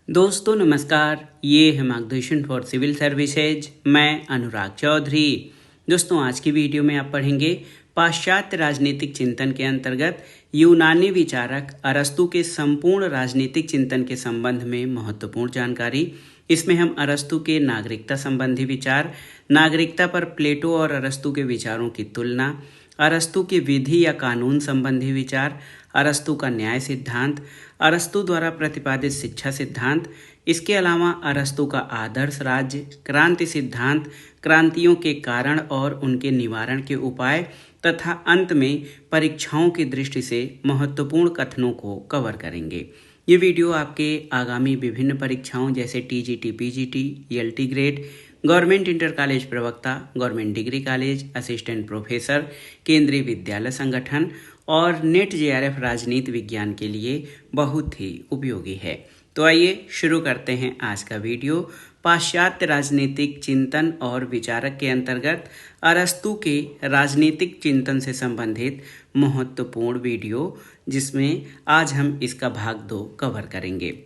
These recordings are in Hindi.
दोस्तों नमस्कार, ये है मार्गदर्शन फॉर सिविल सर्विसेज। मैं अनुराग चौधरी। दोस्तों आज की वीडियो में आप पढ़ेंगे पाश्चात्य राजनीतिक चिंतन के अंतर्गत यूनानी विचारक अरस्तु के संपूर्ण राजनीतिक चिंतन के संबंध में महत्वपूर्ण जानकारी। इसमें हम अरस्तु के नागरिकता संबंधी विचार, नागरिकता पर प्लेटो और अरस्तु के विचारों की तुलना, अरस्तु के विधि या कानून संबंधी विचार, अरस्तु का न्याय सिद्धांत, अरस्तु द्वारा प्रतिपादित शिक्षा सिद्धांत, इसके अलावा अरस्तु का आदर्श राज्य, क्रांति सिद्धांत, क्रांतियों के कारण और उनके निवारण के उपाय तथा अंत में परीक्षाओं की दृष्टि से महत्वपूर्ण कथनों को कवर करेंगे। ये वीडियो आपके आगामी विभिन्न परीक्षाओं जैसे TGT, PGT, ELT grade, government inter college प्रवक्ता, government degree college, assistant professor, केंद्रीय विद्यालय संगठन और नेट जेआरएफ राजनीति विज्ञान के लिए बहुत ही उपयोगी है। तो आइए शुरू करते हैं आज का वीडियो। पाश्चात्य राजनीतिक चिंतन और विचारक के अंतर्गत अरस्तु के राजनीतिक चिंतन से संबंधित महत्वपूर्ण वीडियो, जिसमें आज हम इसका भाग 2 कवर करेंगे।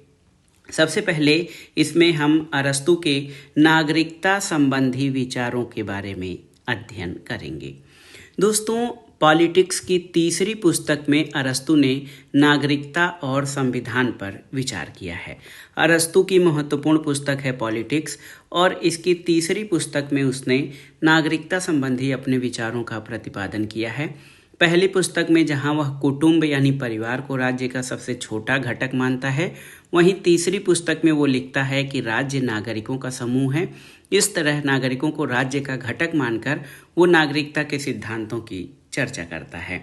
सबसे पहले इसमें हम अरस्तु के नागरिकता संबंधी विचारों के बारे में अध्ययन करेंगे। दोस्तों, पॉलिटिक्स की तीसरी पुस्तक में अरस्तु ने नागरिकता और संविधान पर विचार किया है। अरस्तु की महत्वपूर्ण पुस्तक है पॉलिटिक्स और इसकी तीसरी पुस्तक में उसने नागरिकता संबंधी अपने विचारों का प्रतिपादन किया है। पहली पुस्तक में जहां वह कुटुंब यानी परिवार को राज्य का सबसे छोटा घटक मानता है, वहीं तीसरी पुस्तक में वो लिखता है कि राज्य नागरिकों का समूह है। इस तरह नागरिकों को राज्य का घटक मानकर वो नागरिकता के सिद्धांतों की चर्चा करता है।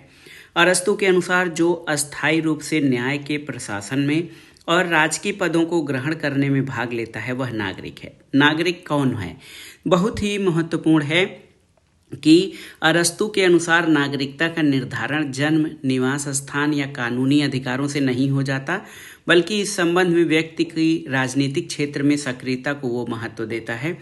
अरस्तु के अनुसार जो अस्थायी रूप से न्याय के प्रशासन में और राजकीय पदों को ग्रहण करने में भाग लेता है वह नागरिक है। नागरिक कौन है? बहुत ही महत्वपूर्ण है कि अरस्तु के अनुसार नागरिकता का निर्धारण जन्म, निवास स्थान या कानूनी अधिकारों से नहीं हो जाता, बल्कि इस संबंध में व्यक्ति की राजनीतिक क्षेत्र में सक्रियता को वो महत्व देता है।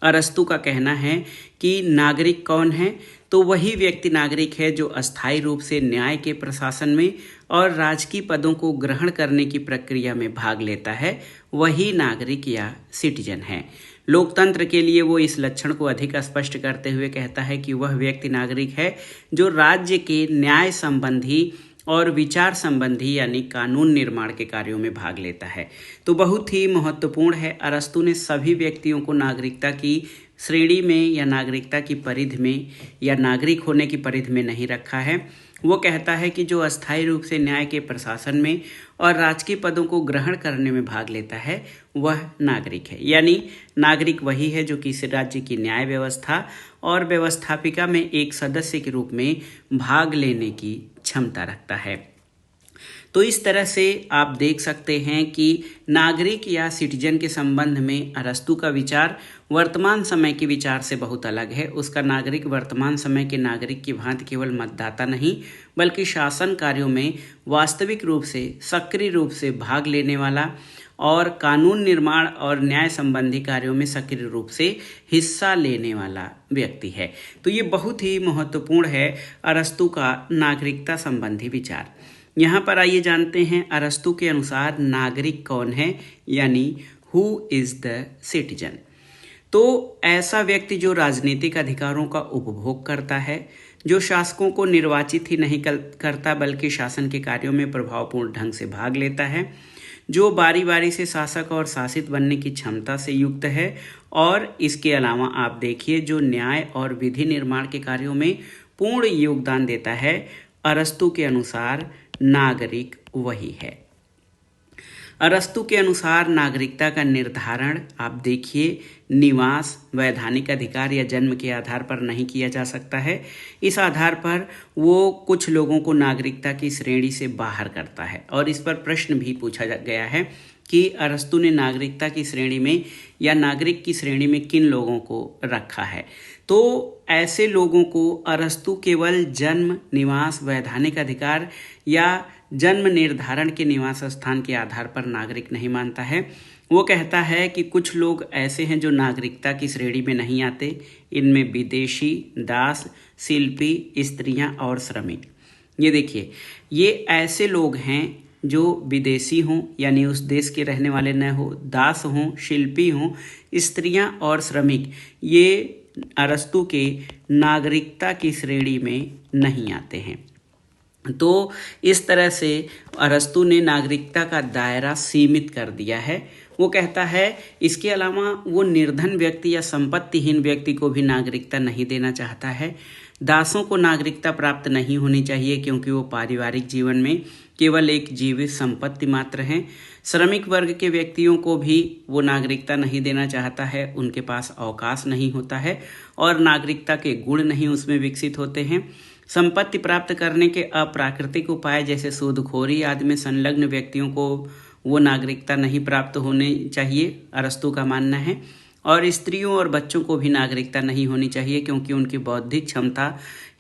अरस्तु का कहना है कि नागरिक कौन है? तो वही व्यक्ति नागरिक है जो अस्थायी रूप से न्याय के प्रशासन में और राजकीय पदों को ग्रहण करने की प्रक्रिया में भाग लेता है, वही नागरिक या सिटीजन है। लोकतंत्र के लिए वो इस लक्षण को अधिक स्पष्ट करते हुए कहता है कि वह व्यक्ति नागरिक है जो राज्य के न्याय संबंधी और विचार संबंधी यानी कानून निर्माण के कार्यों में भाग लेता है। तो बहुत ही महत्वपूर्ण है। अरस्तु ने सभी व्यक्तियों को नागरिकता की श्रेणी में या नागरिकता की परिधि में या नागरिक होने की परिधि में नहीं रखा है। वो कहता है कि जो अस्थायी रूप से न्याय के प्रशासन में और राजकीय पदों को ग्रहण करने में भाग लेता है वह नागरिक है। यानी नागरिक वही है जो किसी राज्य की न्याय व्यवस्था और व्यवस्थापिका में एक सदस्य के रूप में भाग लेने की क्षमता रखता है। तो इस तरह से आप देख सकते हैं कि नागरिक या सिटीजन के संबंध में अरस्तु का विचार वर्तमान समय के विचार से बहुत अलग है। उसका नागरिक वर्तमान समय के नागरिक की भांति केवल मतदाता नहीं, बल्कि शासन कार्यों में वास्तविक रूप से सक्रिय रूप से भाग लेने वाला और कानून निर्माण और न्याय संबंधी कार्यों में सक्रिय रूप से हिस्सा लेने वाला व्यक्ति है। तो ये बहुत ही महत्वपूर्ण है अरस्तु का नागरिकता संबंधी विचार। यहाँ पर आइए जानते हैं अरस्तु के अनुसार नागरिक कौन है, यानी हु इज द सिटीजन। तो ऐसा व्यक्ति जो राजनीतिक अधिकारों का उपभोग करता है, जो शासकों को निर्वाचित ही नहीं करता बल्कि शासन के कार्यों में प्रभावपूर्ण ढंग से भाग लेता है, जो बारी बारी से शासक और शासित बनने की क्षमता से युक्त है, और इसके अलावा आप देखिए जो न्याय और विधि निर्माण के कार्यों में पूर्ण योगदान देता है। अरस्तु के अनुसार नागरिक वही है। अरस्तु के अनुसार नागरिकता का निर्धारण आप देखिए निवास, वैधानिक अधिकार या जन्म के आधार पर नहीं किया जा सकता है। इस आधार पर वो कुछ लोगों को नागरिकता की श्रेणी से बाहर करता है और इस पर प्रश्न भी पूछा गया है कि अरस्तु ने नागरिकता की श्रेणी में या नागरिक की श्रेणी में किन लोगों को रखा है। तो ऐसे लोगों को अरस्तु केवल जन्म, निवास, वैधानिक अधिकार या जन्म निर्धारण के निवास स्थान के आधार पर नागरिक नहीं मानता है। वो कहता है कि कुछ लोग ऐसे हैं जो नागरिकता की श्रेणी में नहीं आते। इनमें विदेशी, दास, शिल्पी, स्त्रियां और श्रमिक। ये देखिए, ये ऐसे लोग हैं जो विदेशी हों यानी उस देश के रहने वाले न हो, दास हों, शिल्पी हों, स्त्रियां और श्रमिक, ये अरस्तु के नागरिकता की श्रेणी में नहीं आते हैं। तो इस तरह से अरस्तु ने नागरिकता का दायरा सीमित कर दिया है। वो कहता है इसके अलावा वो निर्धन व्यक्ति या संपत्तिहीन व्यक्ति को भी नागरिकता नहीं देना चाहता है। दासों को नागरिकता प्राप्त नहीं होनी चाहिए क्योंकि वो पारिवारिक जीवन में केवल एक जीवित संपत्ति मात्र हैं। श्रमिक वर्ग के व्यक्तियों को भी वो नागरिकता नहीं देना चाहता है, उनके पास अवकाश नहीं होता है और नागरिकता के गुण नहीं उसमें विकसित होते हैं। संपत्ति प्राप्त करने के अप्राकृतिक उपाय जैसे सूदखोरी आदि में संलग्न व्यक्तियों को वो नागरिकता नहीं प्राप्त होने चाहिए, अरस्तु का मानना है। और स्त्रियों और बच्चों को भी नागरिकता नहीं होनी चाहिए क्योंकि उनकी बौद्धिक क्षमता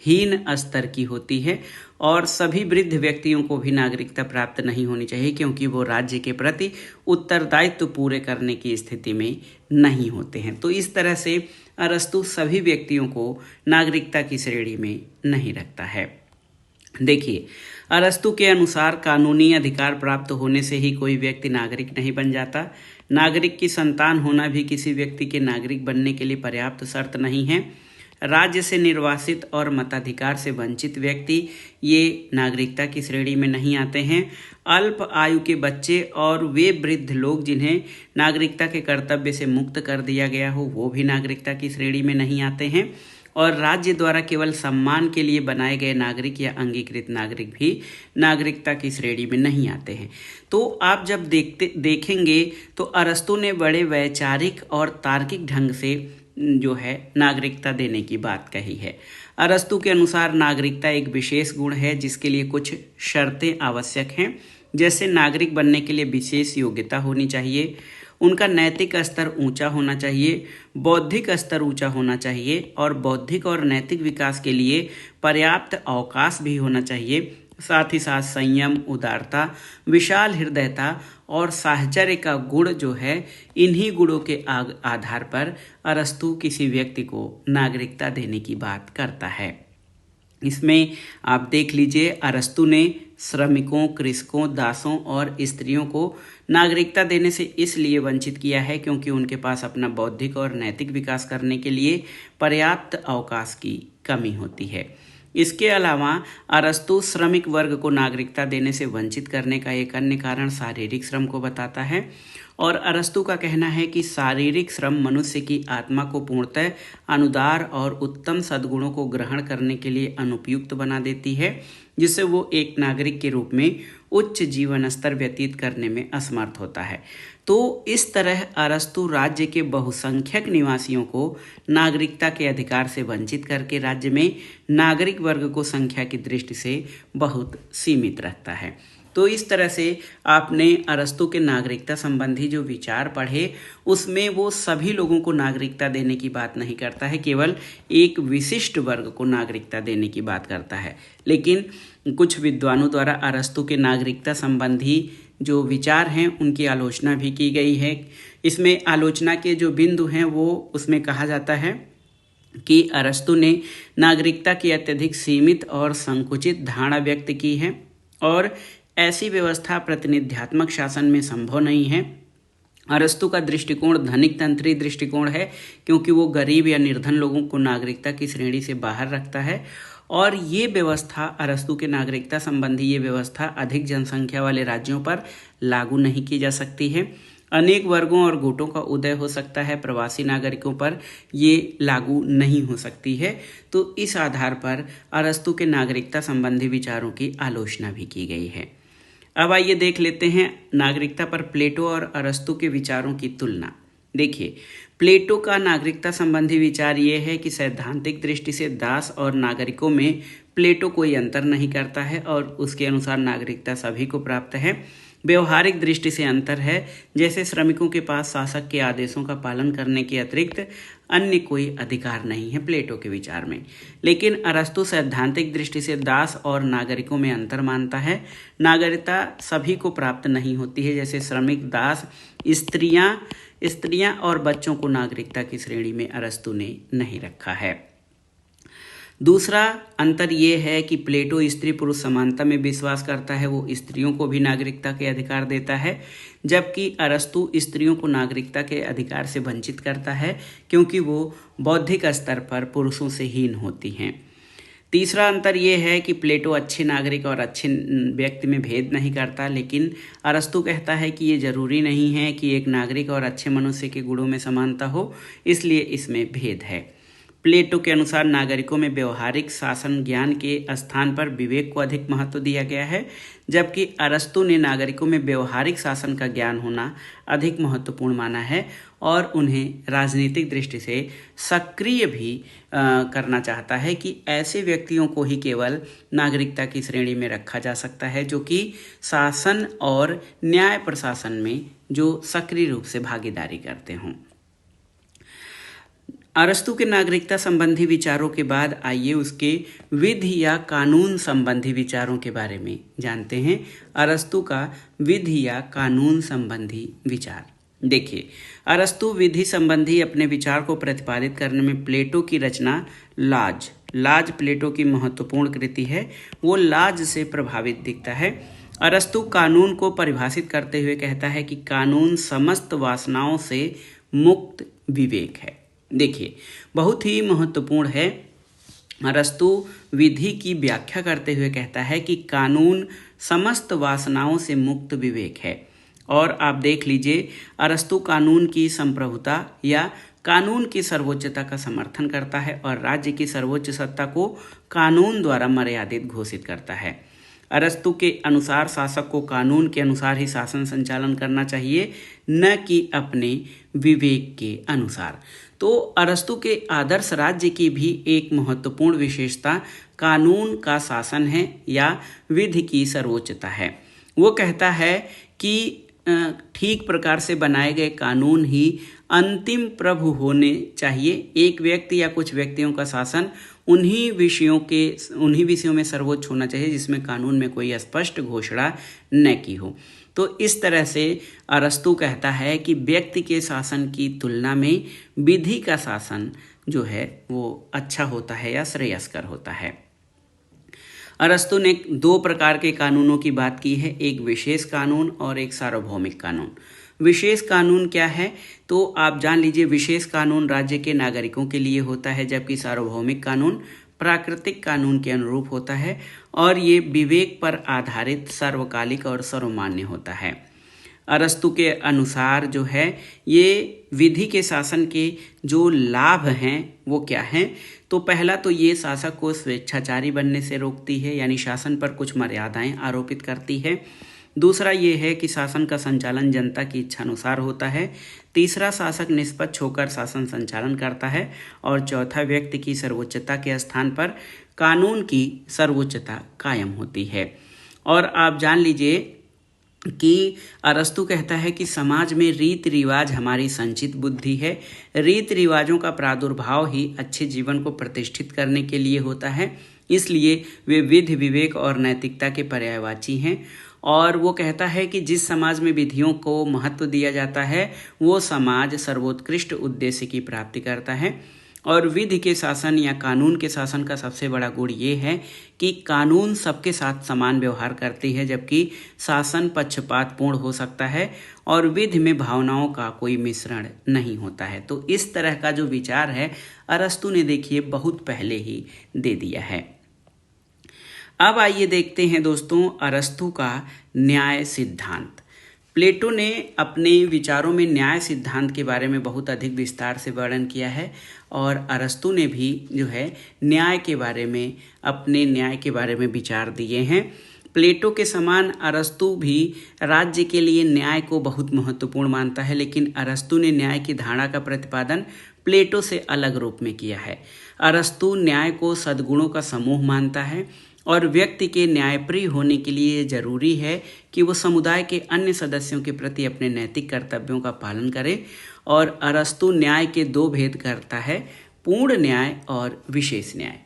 हीन स्तर की होती है। और सभी वृद्ध व्यक्तियों को भी नागरिकता प्राप्त नहीं होनी चाहिए क्योंकि वो राज्य के प्रति उत्तरदायित्व पूरे करने की स्थिति में नहीं होते हैं। तो इस तरह से अरस्तु सभी व्यक्तियों को नागरिकता की श्रेणी में नहीं रखता है। देखिए, अरस्तु के अनुसार कानूनी अधिकार प्राप्त होने से ही कोई व्यक्ति नागरिक नहीं बन जाता। नागरिक की संतान होना भी किसी व्यक्ति के नागरिक बनने के लिए पर्याप्त शर्त नहीं है। राज्य से निर्वासित और मताधिकार से वंचित व्यक्ति ये नागरिकता की श्रेणी में नहीं आते हैं। अल्प आयु के बच्चे और वे वृद्ध लोग जिन्हें नागरिकता के कर्तव्य से मुक्त कर दिया गया हो वो भी नागरिकता की श्रेणी में नहीं आते हैं। और राज्य द्वारा केवल सम्मान के लिए बनाए गए नागरिक या अंगीकृत नागरिक भी नागरिकता की श्रेणी में नहीं आते हैं। तो आप जब देखेंगे तो अरस्तु ने बड़े वैचारिक और तार्किक ढंग से जो है नागरिकता देने की बात कही है। अरस्तु के अनुसार नागरिकता एक विशेष गुण है जिसके लिए कुछ शर्तें आवश्यक हैं, जैसे नागरिक बनने के लिए विशेष योग्यता होनी चाहिए, उनका नैतिक स्तर ऊंचा होना चाहिए, बौद्धिक स्तर ऊंचा होना चाहिए और बौद्धिक और नैतिक विकास के लिए पर्याप्त अवकाश भी होना चाहिए। साथ ही साथ संयम, उदारता, विशाल हृदयता और साहचर्य का गुण जो है, इन्हीं गुणों के आधार पर अरस्तु किसी व्यक्ति को नागरिकता देने की बात करता है। इसमें आप देख लीजिए, अरस्तु ने श्रमिकों, कृषकों, दासों और स्त्रियों को नागरिकता देने से इसलिए वंचित किया है क्योंकि उनके पास अपना बौद्धिक और नैतिक विकास करने के लिए पर्याप्त अवकाश की कमी होती है। इसके अलावा अरस्तु श्रमिक वर्ग को नागरिकता देने से वंचित करने का एक अन्य कारण शारीरिक श्रम को बताता है। और अरस्तु का कहना है कि शारीरिक श्रम मनुष्य की आत्मा को पूर्णतः अनुदार और उत्तम सद्गुणों को ग्रहण करने के लिए अनुपयुक्त बना देती है, जिससे वो एक नागरिक के रूप में उच्च जीवन स्तर व्यतीत करने में असमर्थ होता है। तो इस तरह अरस्तु राज्य के बहुसंख्यक निवासियों को नागरिकता के अधिकार से वंचित करके राज्य में नागरिक वर्ग को संख्या की दृष्टि से बहुत सीमित रखता है। तो इस तरह से आपने अरस्तु के नागरिकता संबंधी जो विचार पढ़े, उसमें वो सभी लोगों को नागरिकता देने की बात नहीं करता है, केवल एक विशिष्ट वर्ग को नागरिकता देने की बात करता है। लेकिन कुछ विद्वानों द्वारा अरस्तु के नागरिकता संबंधी जो विचार हैं उनकी आलोचना भी की गई है। इसमें आलोचना के जो बिंदु हैं वो उसमें कहा जाता है कि अरस्तु ने नागरिकता की अत्यधिक सीमित और संकुचित धारणा व्यक्त की है और ऐसी व्यवस्था प्रतिनिध्यात्मक शासन में संभव नहीं है। अरस्तु का दृष्टिकोण धनिक तंत्री दृष्टिकोण है क्योंकि वो गरीब या निर्धन लोगों को नागरिकता की श्रेणी से बाहर रखता है और ये व्यवस्था, अरस्तु के नागरिकता संबंधी ये व्यवस्था अधिक जनसंख्या वाले राज्यों पर लागू नहीं की जा सकती है। अनेक वर्गों और गुटों का उदय हो सकता है, प्रवासी नागरिकों पर ये लागू नहीं हो सकती है। तो इस आधार पर अरस्तु के नागरिकता संबंधी विचारों की आलोचना भी की गई है। अब आइए देख लेते हैं नागरिकता पर प्लेटो और अरस्तु के विचारों की तुलना। देखिए, प्लेटो का नागरिकता संबंधी विचार ये है कि सैद्धांतिक दृष्टि से दास और नागरिकों में प्लेटो कोई अंतर नहीं करता है और उसके अनुसार नागरिकता सभी को प्राप्त है। व्यवहारिक दृष्टि से अंतर है, जैसे श्रमिकों के पास शासक के आदेशों का पालन करने के अतिरिक्त अन्य कोई अधिकार नहीं है प्लेटो के विचार में। लेकिन अरस्तु सैद्धांतिक दृष्टि से दास और नागरिकों में अंतर मानता है। नागरिकता सभी को प्राप्त नहीं होती है, जैसे श्रमिक, दास, स्त्रियां और बच्चों को नागरिकता की श्रेणी में अरस्तु ने नहीं रखा है। दूसरा अंतर ये है कि प्लेटो स्त्री पुरुष समानता में विश्वास करता है, वो स्त्रियों को भी नागरिकता के अधिकार देता है, जबकि अरस्तु स्त्रियों को नागरिकता के अधिकार से वंचित करता है क्योंकि वो बौद्धिक स्तर पर पुरुषों से हीन होती हैं। तीसरा अंतर ये है कि प्लेटो अच्छे नागरिक और अच्छे व्यक्ति में भेद नहीं करता, लेकिन अरस्तु कहता है कि ये जरूरी नहीं है कि एक नागरिक और अच्छे मनुष्य के गुणों में समानता हो, इसलिए इसमें भेद है। प्लेटो के अनुसार नागरिकों में व्यवहारिक शासन ज्ञान के स्थान पर विवेक को अधिक महत्व दिया गया है, जबकि अरस्तु ने नागरिकों में व्यवहारिक शासन का ज्ञान होना अधिक महत्वपूर्ण माना है और उन्हें राजनीतिक दृष्टि से सक्रिय भी करना चाहता है कि ऐसे व्यक्तियों को ही केवल नागरिकता की श्रेणी में रखा जा सकता है जो कि शासन और न्याय प्रशासन में जो सक्रिय रूप से भागीदारी करते हों। अरस्तु के नागरिकता संबंधी विचारों के बाद आइए उसके विधि या कानून संबंधी विचारों के बारे में जानते हैं। अरस्तु का विधि या कानून संबंधी विचार। देखिए, अरस्तु विधि संबंधी अपने विचार को प्रतिपादित करने में प्लेटो की रचना लाज प्लेटो की महत्वपूर्ण कृति है, वो लाज से प्रभावित दिखता है। अरस्तु कानून को परिभाषित करते हुए कहता है कि कानून समस्त वासनाओं से मुक्त विवेक है। देखिए, बहुत ही महत्वपूर्ण है। अरस्तु विधि की व्याख्या करते हुए कहता है कि कानून समस्त वासनाओं से मुक्त विवेक है। और आप देख लीजिए, अरस्तु कानून की संप्रभुता या कानून की सर्वोच्चता का समर्थन करता है और राज्य की सर्वोच्च सत्ता को कानून द्वारा मर्यादित घोषित करता है। अरस्तु के अनुसार शासक को कानून के अनुसार ही शासन संचालन करना चाहिए, न कि अपने विवेक के अनुसार। तो अरस्तु के आदर्श राज्य की भी एक महत्वपूर्ण विशेषता कानून का शासन है या विधि की सर्वोच्चता है। वो कहता है कि ठीक प्रकार से बनाए गए कानून ही अंतिम प्रभु होने चाहिए। एक व्यक्ति या कुछ व्यक्तियों का शासन उन्हीं विषयों में सर्वोच्च होना चाहिए जिसमें कानून में कोई स्पष्ट घोषणा न की हो। तो इस तरह से अरस्तु कहता है कि व्यक्ति के शासन की तुलना में विधि का शासन जो है वो अच्छा होता है या श्रेयस्कर होता है। अरस्तु ने दो प्रकार के कानूनों की बात की है, एक विशेष कानून और एक सार्वभौमिक कानून। विशेष कानून क्या है तो आप जान लीजिए, विशेष कानून राज्य के नागरिकों के लिए होता है, जबकि सार्वभौमिक कानून प्राकृतिक कानून के अनुरूप होता है और ये विवेक पर आधारित सार्वकालिक और सर्वमान्य होता है। अरस्तु के अनुसार जो है ये विधि के शासन के जो लाभ हैं वो क्या हैं, तो पहला तो ये शासक को स्वेच्छाचारी बनने से रोकती है, यानी शासन पर कुछ मर्यादाएं आरोपित करती है। दूसरा ये है कि शासन का संचालन जनता की इच्छानुसार होता है। तीसरा, शासक निष्पक्ष होकर शासन संचालन करता है। और चौथा, व्यक्ति की सर्वोच्चता के स्थान पर कानून की सर्वोच्चता कायम होती है। और आप जान लीजिए कि अरस्तु कहता है कि समाज में रीति रिवाज हमारी संचित बुद्धि है। रीति रिवाजों का प्रादुर्भाव ही अच्छे जीवन को प्रतिष्ठित करने के लिए होता है, इसलिए वे विधि, विवेक और नैतिकता के पर्यायवाची हैं। और वो कहता है कि जिस समाज में विधियों को महत्व दिया जाता है वो समाज सर्वोत्कृष्ट उद्देश्य की प्राप्ति करता है। और विधि के शासन या कानून के शासन का सबसे बड़ा गुण ये है कि कानून सबके साथ समान व्यवहार करती है, जबकि शासन पक्षपातपूर्ण हो सकता है और विधि में भावनाओं का कोई मिश्रण नहीं होता है। तो इस तरह का जो विचार है अरस्तु ने देखिए बहुत पहले ही दे दिया है। अब आइए देखते हैं दोस्तों अरस्तु का न्याय सिद्धांत। प्लेटो ने अपने विचारों में न्याय सिद्धांत के बारे में बहुत अधिक विस्तार से वर्णन किया है और अरस्तु ने भी जो है न्याय के बारे में विचार दिए हैं। प्लेटो के समान अरस्तु भी राज्य के लिए न्याय को बहुत महत्वपूर्ण मानता है, लेकिन अरस्तु ने न्याय की धारणा का प्रतिपादन प्लेटो से अलग रूप में किया है। अरस्तु न्याय को सद्गुणों का समूह मानता है और व्यक्ति के न्यायप्रिय होने के लिए जरूरी है कि वो समुदाय के अन्य सदस्यों के प्रति अपने नैतिक कर्तव्यों का पालन करे। और अरस्तु न्याय के दो भेद करता है, पूर्ण न्याय और विशेष न्याय।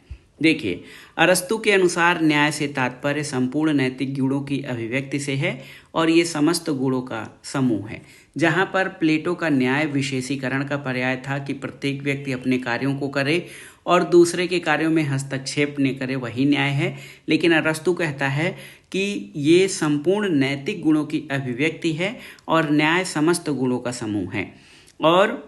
देखिए, अरस्तु के अनुसार न्याय से तात्पर्य संपूर्ण नैतिक गुणों की अभिव्यक्ति से है और ये समस्त गुणों का समूह है, जहाँ पर प्लेटो का न्याय विशेषीकरण का पर्याय था कि प्रत्येक व्यक्ति अपने कार्यों को करे और दूसरे के कार्यों में हस्तक्षेप न करे वही न्याय है। लेकिन अरस्तु कहता है कि ये संपूर्ण नैतिक गुणों की अभिव्यक्ति है और न्याय समस्त गुणों का समूह है। और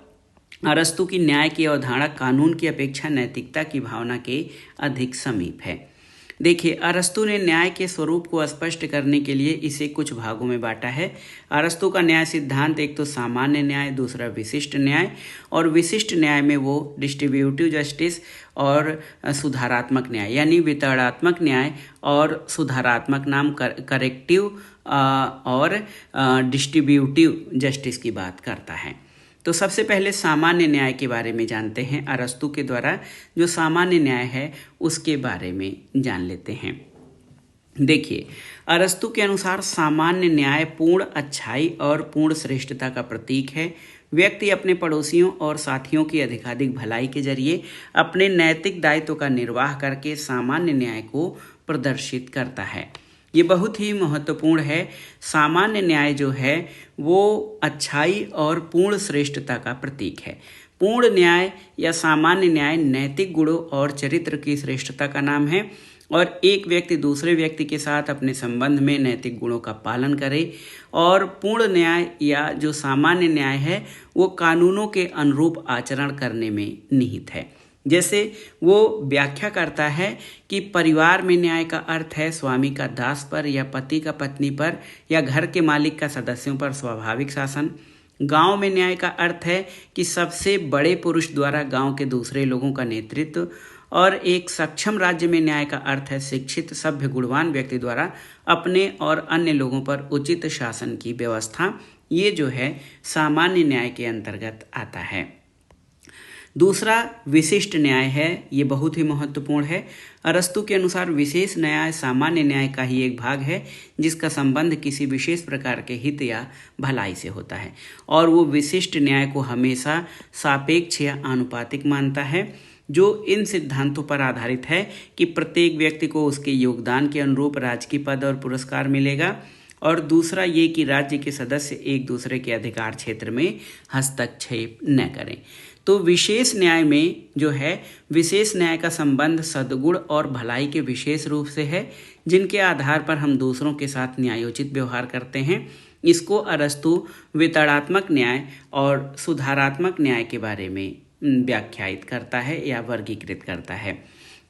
अरस्तु की न्याय की अवधारणा कानून की अपेक्षा नैतिकता की भावना के अधिक समीप है। देखिए, अरस्तु ने न्याय के स्वरूप को स्पष्ट करने के लिए इसे कुछ भागों में बांटा है। अरस्तु का न्याय सिद्धांत एक तो सामान्य न्याय, दूसरा विशिष्ट न्याय, और विशिष्ट न्याय में वो डिस्ट्रीब्यूटिव जस्टिस और सुधारात्मक न्याय यानी वितरणात्मक न्याय और सुधारात्मक नाम करेक्टिव और डिस्ट्रीब्यूटिव जस्टिस की बात करता है। तो सबसे पहले सामान्य न्याय के बारे में जानते हैं। अरस्तु के द्वारा जो सामान्य न्याय है उसके बारे में जान लेते हैं। देखिए, अरस्तु के अनुसार सामान्य न्याय पूर्ण अच्छाई और पूर्ण श्रेष्ठता का प्रतीक है। व्यक्ति अपने पड़ोसियों और साथियों की अधिकाधिक भलाई के जरिए अपने नैतिक दायित्व का निर्वाह करके सामान्य न्याय को प्रदर्शित करता है। ये बहुत ही महत्वपूर्ण है। सामान्य न्याय जो है वो अच्छाई और पूर्ण श्रेष्ठता का प्रतीक है। पूर्ण न्याय या सामान्य न्याय नैतिक गुणों और चरित्र की श्रेष्ठता का नाम है और एक व्यक्ति दूसरे व्यक्ति के साथ अपने संबंध में नैतिक गुणों का पालन करे। और पूर्ण न्याय या जो सामान्य न्याय है वो कानूनों के अनुरूप आचरण करने में निहित है। जैसे वो व्याख्या करता है कि परिवार में न्याय का अर्थ है स्वामी का दास पर या पति का पत्नी पर या घर के मालिक का सदस्यों पर स्वाभाविक शासन। गांव में न्याय का अर्थ है कि सबसे बड़े पुरुष द्वारा गांव के दूसरे लोगों का नेतृत्व। और एक सक्षम राज्य में न्याय का अर्थ है शिक्षित सभ्य गुणवान व्यक्ति द्वारा अपने और अन्य लोगों पर उचित शासन की व्यवस्था। ये जो है सामान्य न्याय के अंतर्गत आता है। दूसरा विशिष्ट न्याय है। ये बहुत ही महत्वपूर्ण है। अरस्तु के अनुसार विशेष न्याय सामान्य न्याय का ही एक भाग है जिसका संबंध किसी विशेष प्रकार के हित या भलाई से होता है और वो विशिष्ट न्याय को हमेशा सापेक्ष या आनुपातिक मानता है, जो इन सिद्धांतों पर आधारित है कि प्रत्येक व्यक्ति को उसके योगदान के अनुरूप राजकीय पद और पुरस्कार मिलेगा। और दूसरा ये कि राज्य के सदस्य एक दूसरे के अधिकार क्षेत्र में हस्तक्षेप न करें। तो विशेष न्याय में जो है विशेष न्याय का संबंध सद्गुण और भलाई के विशेष रूप से है जिनके आधार पर हम दूसरों के साथ न्यायोचित व्यवहार करते हैं। इसको अरस्तु वितरणात्मक न्याय और सुधारात्मक न्याय के बारे में व्याख्यायित करता है या वर्गीकृत करता है।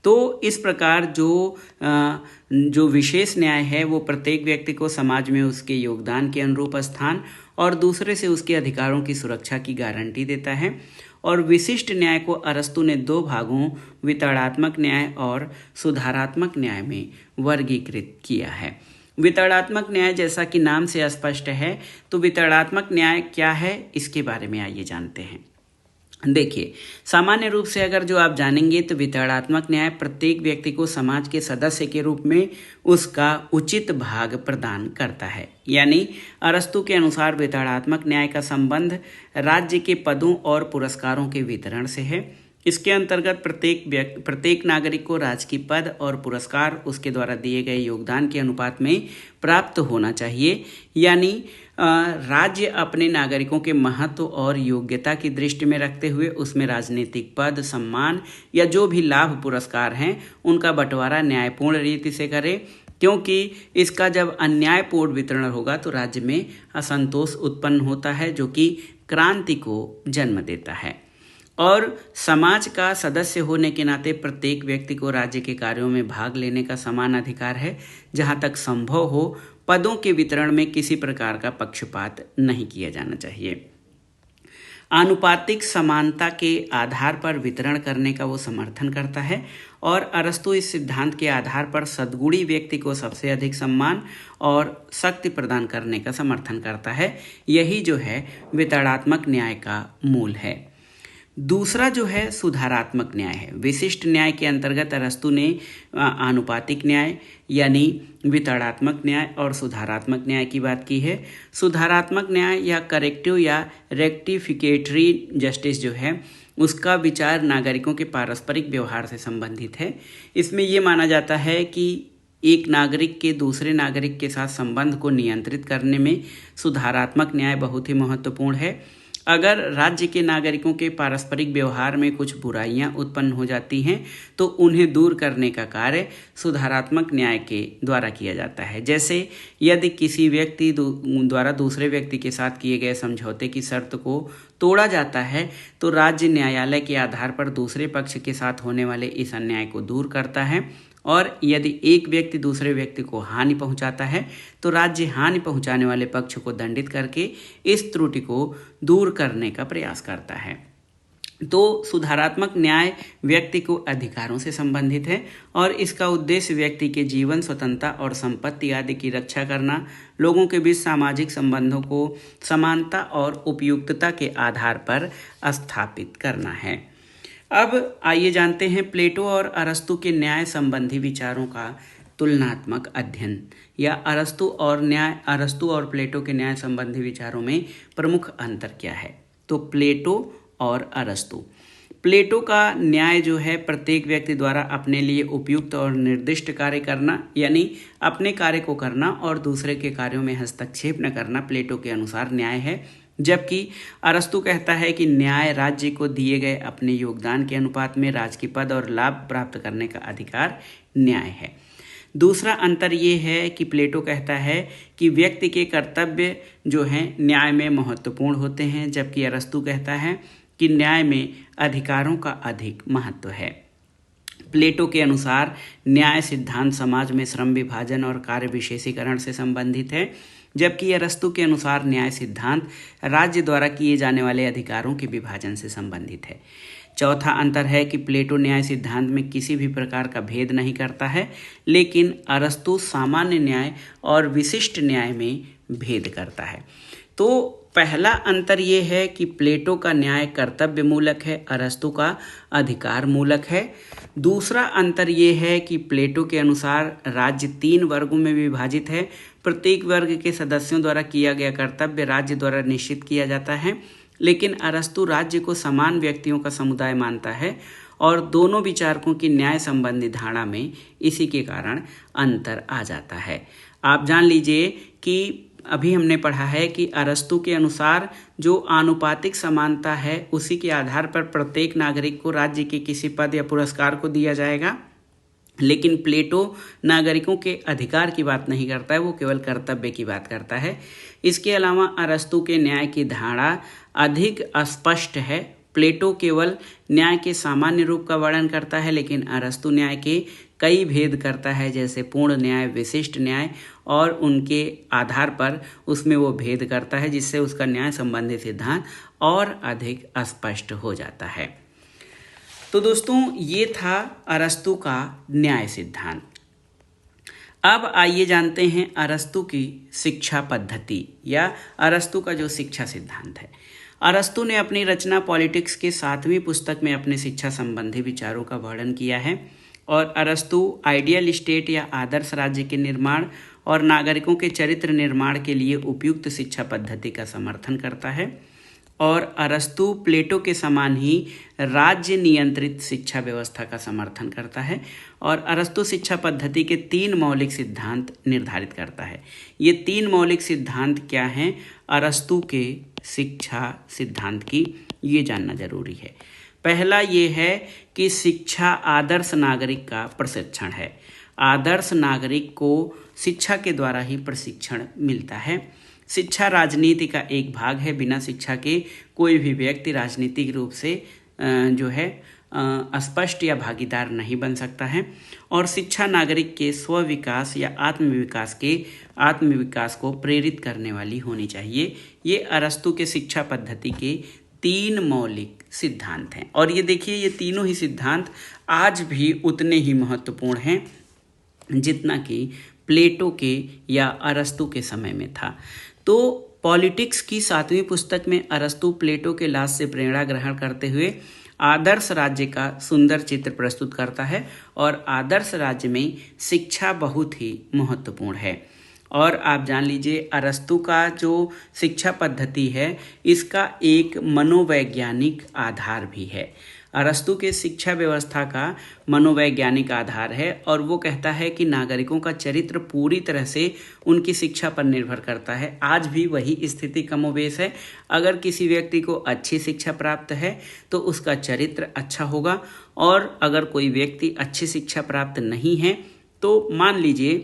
तो इस प्रकार जो विशेष न्याय है वो प्रत्येक व्यक्ति को समाज में उसके योगदान के अनुरूप स्थान और दूसरे से उसके अधिकारों की सुरक्षा की गारंटी देता है। और विशिष्ट न्याय को अरस्तु ने दो भागों वितरणात्मक न्याय और सुधारात्मक न्याय में वर्गीकृत किया है। वितरणात्मक न्याय जैसा कि नाम से स्पष्ट है, तो वितरणात्मक न्याय क्या है इसके बारे में आइए जानते हैं। देखिए, सामान्य रूप से अगर जो आप जानेंगे तो वितरणात्मक न्याय प्रत्येक व्यक्ति को समाज के सदस्य के रूप में उसका उचित भाग प्रदान करता है। यानी अरस्तु के अनुसार वितरणात्मक न्याय का संबंध राज्य के पदों और पुरस्कारों के वितरण से है। इसके अंतर्गत प्रत्येक नागरिक को राजकीय पद और पुरस्कार उसके द्वारा दिए गए योगदान के अनुपात में प्राप्त होना चाहिए। यानी राज्य अपने नागरिकों के महत्व और योग्यता की दृष्टि में रखते हुए उसमें राजनीतिक पद, सम्मान या जो भी लाभ पुरस्कार हैं उनका बंटवारा न्यायपूर्ण रीति से करे, क्योंकि इसका जब अन्यायपूर्ण वितरण होगा तो राज्य में असंतोष उत्पन्न होता है जो कि क्रांति को जन्म देता है। और समाज का सदस्य होने के नाते प्रत्येक व्यक्ति को राज्य के कार्यों में भाग लेने का समान अधिकार है। जहाँ तक संभव हो पदों के वितरण में किसी प्रकार का पक्षपात नहीं किया जाना चाहिए। आनुपातिक समानता के आधार पर वितरण करने का वो समर्थन करता है और अरस्तु इस सिद्धांत के आधार पर सद्गुणी व्यक्ति को सबसे अधिक सम्मान और शक्ति प्रदान करने का समर्थन करता है। यही जो है वितरणात्मक न्याय का मूल है। दूसरा जो है सुधारात्मक न्याय है। विशिष्ट न्याय के अंतर्गत अरस्तु ने आनुपातिक न्याय यानी वितरणात्मक न्याय और सुधारात्मक न्याय की बात की है। सुधारात्मक न्याय या करेक्टिव या रेक्टिफिकेटरी जस्टिस जो है उसका विचार नागरिकों के पारस्परिक व्यवहार से संबंधित है। इसमें ये माना जाता है कि एक नागरिक के दूसरे नागरिक के साथ संबंध को नियंत्रित करने में सुधारात्मक न्याय बहुत ही महत्वपूर्ण है। अगर राज्य के नागरिकों के पारस्परिक व्यवहार में कुछ बुराइयां उत्पन्न हो जाती हैं तो उन्हें दूर करने का कार्य सुधारात्मक न्याय के द्वारा किया जाता है। जैसे यदि किसी व्यक्ति द्वारा दूसरे व्यक्ति के साथ किए गए समझौते की शर्त को तोड़ा जाता है तो राज्य न्यायालय के आधार पर दूसरे पक्ष के साथ होने वाले इस अन्याय को दूर करता है। और यदि एक व्यक्ति दूसरे व्यक्ति को हानि पहुंचाता है तो राज्य हानि पहुंचाने वाले पक्ष को दंडित करके इस त्रुटि को दूर करने का प्रयास करता है। तो सुधारात्मक न्याय व्यक्ति को अधिकारों से संबंधित है और इसका उद्देश्य व्यक्ति के जीवन, स्वतंत्रता और संपत्ति आदि की रक्षा करना, लोगों के बीच सामाजिक संबंधों को समानता और उपयुक्तता के आधार पर स्थापित करना है। अब आइए जानते हैं प्लेटो और अरस्तु के न्याय संबंधी विचारों का तुलनात्मक अध्ययन, या अरस्तु और प्लेटो के न्याय संबंधी विचारों में प्रमुख अंतर क्या है। तो प्लेटो और अरस्तु। प्लेटो का न्याय जो है प्रत्येक व्यक्ति द्वारा अपने लिए उपयुक्त और निर्दिष्ट कार्य करना, यानी अपने कार्य को करना और दूसरे के कार्यों में हस्तक्षेप न करना प्लेटो के अनुसार न्याय है। जबकि अरस्तु कहता है कि न्याय राज्य को दिए गए अपने योगदान के अनुपात में राजकीय पद और लाभ प्राप्त करने का अधिकार न्याय है। दूसरा अंतर ये है कि प्लेटो कहता है कि व्यक्ति के कर्तव्य जो हैं न्याय में महत्वपूर्ण होते हैं, जबकि अरस्तु कहता है कि न्याय में अधिकारों का अधिक महत्व है। प्लेटो के अनुसार न्याय सिद्धांत समाज में श्रम विभाजन और कार्य विशेषीकरण से संबंधित है, जबकि अरस्तु के अनुसार न्याय सिद्धांत राज्य द्वारा किए जाने वाले अधिकारों के विभाजन से संबंधित है। चौथा अंतर है कि प्लेटो न्याय सिद्धांत में किसी भी प्रकार का भेद नहीं करता है, लेकिन अरस्तु सामान्य न्याय और विशिष्ट न्याय में भेद करता है। तो पहला अंतर ये है कि प्लेटो का न्याय कर्तव्य मूलक है, अरस्तु का अधिकार मूलक है। दूसरा अंतर ये है कि प्लेटो के अनुसार राज्य 3 वर्गों में विभाजित है। प्रत्येक वर्ग के सदस्यों द्वारा किया गया कर्तव्य राज्य द्वारा निश्चित किया जाता है, लेकिन अरस्तु राज्य को समान व्यक्तियों का समुदाय मानता है और दोनों विचारकों की न्याय संबंधी धारणा में इसी के कारण अंतर आ जाता है। आप जान लीजिए कि अभी हमने पढ़ा है कि अरस्तु के अनुसार जो आनुपातिक समानता है उसी के आधार पर प्रत्येक नागरिक को राज्य के किसी पद या पुरस्कार को दिया जाएगा, लेकिन प्लेटो नागरिकों के अधिकार की बात नहीं करता है, वो केवल कर्तव्य की बात करता है। इसके अलावा अरस्तु के न्याय की धारणा अधिक अस्पष्ट है। प्लेटो केवल न्याय के सामान्य रूप का वर्णन करता है, लेकिन अरस्तु न्याय के कई भेद करता है, जैसे पूर्ण न्याय, विशिष्ट न्याय, और उनके आधार पर उसमें वो भेद करता है, जिससे उसका न्याय संबंधी सिद्धांत और अधिक स्पष्ट हो जाता है। तो दोस्तों ये था अरस्तु का न्याय सिद्धांत। अब आइए जानते हैं अरस्तु की शिक्षा पद्धति या अरस्तु का जो शिक्षा सिद्धांत है। अरस्तु ने अपनी रचना पॉलिटिक्स के 7वीं पुस्तक में अपने शिक्षा संबंधी विचारों का वर्णन किया है और अरस्तु आइडियल स्टेट या आदर्श राज्य के निर्माण और नागरिकों के चरित्र निर्माण के लिए उपयुक्त शिक्षा पद्धति का समर्थन करता है। और अरस्तु प्लेटो के समान ही राज्य नियंत्रित शिक्षा व्यवस्था का समर्थन करता है और अरस्तु शिक्षा पद्धति के 3 मौलिक सिद्धांत निर्धारित करता है। ये 3 मौलिक सिद्धांत क्या हैं अरस्तु के शिक्षा सिद्धांत की, ये जानना जरूरी है। पहला ये है कि शिक्षा आदर्श नागरिक का प्रशिक्षण है। आदर्श नागरिक को शिक्षा के द्वारा ही प्रशिक्षण मिलता है। शिक्षा राजनीति का एक भाग है। बिना शिक्षा के कोई भी व्यक्ति राजनीतिक रूप से जो है स्पष्ट या भागीदार नहीं बन सकता है। और शिक्षा नागरिक के स्व विकास या आत्मविकास को प्रेरित करने वाली होनी चाहिए। ये अरस्तु के शिक्षा पद्धति के 3 मौलिक सिद्धांत हैं और ये देखिए ये तीनों ही सिद्धांत आज भी उतने ही महत्वपूर्ण हैं जितना कि प्लेटो के या अरस्तु के समय में था। तो पॉलिटिक्स की 7वीं पुस्तक में अरस्तु प्लेटो के लाश से प्रेरणा ग्रहण करते हुए आदर्श राज्य का सुंदर चित्र प्रस्तुत करता है और आदर्श राज्य में शिक्षा बहुत ही महत्वपूर्ण है। और आप जान लीजिए अरस्तू का जो शिक्षा पद्धति है इसका एक मनोवैज्ञानिक आधार भी है। अरस्तू के शिक्षा व्यवस्था का मनोवैज्ञानिक आधार है और वो कहता है कि नागरिकों का चरित्र पूरी तरह से उनकी शिक्षा पर निर्भर करता है। आज भी वही स्थिति कमोबेश है। अगर किसी व्यक्ति को अच्छी शिक्षा प्राप्त है तो उसका चरित्र अच्छा होगा, और अगर कोई व्यक्ति अच्छी शिक्षा प्राप्त नहीं है तो मान लीजिए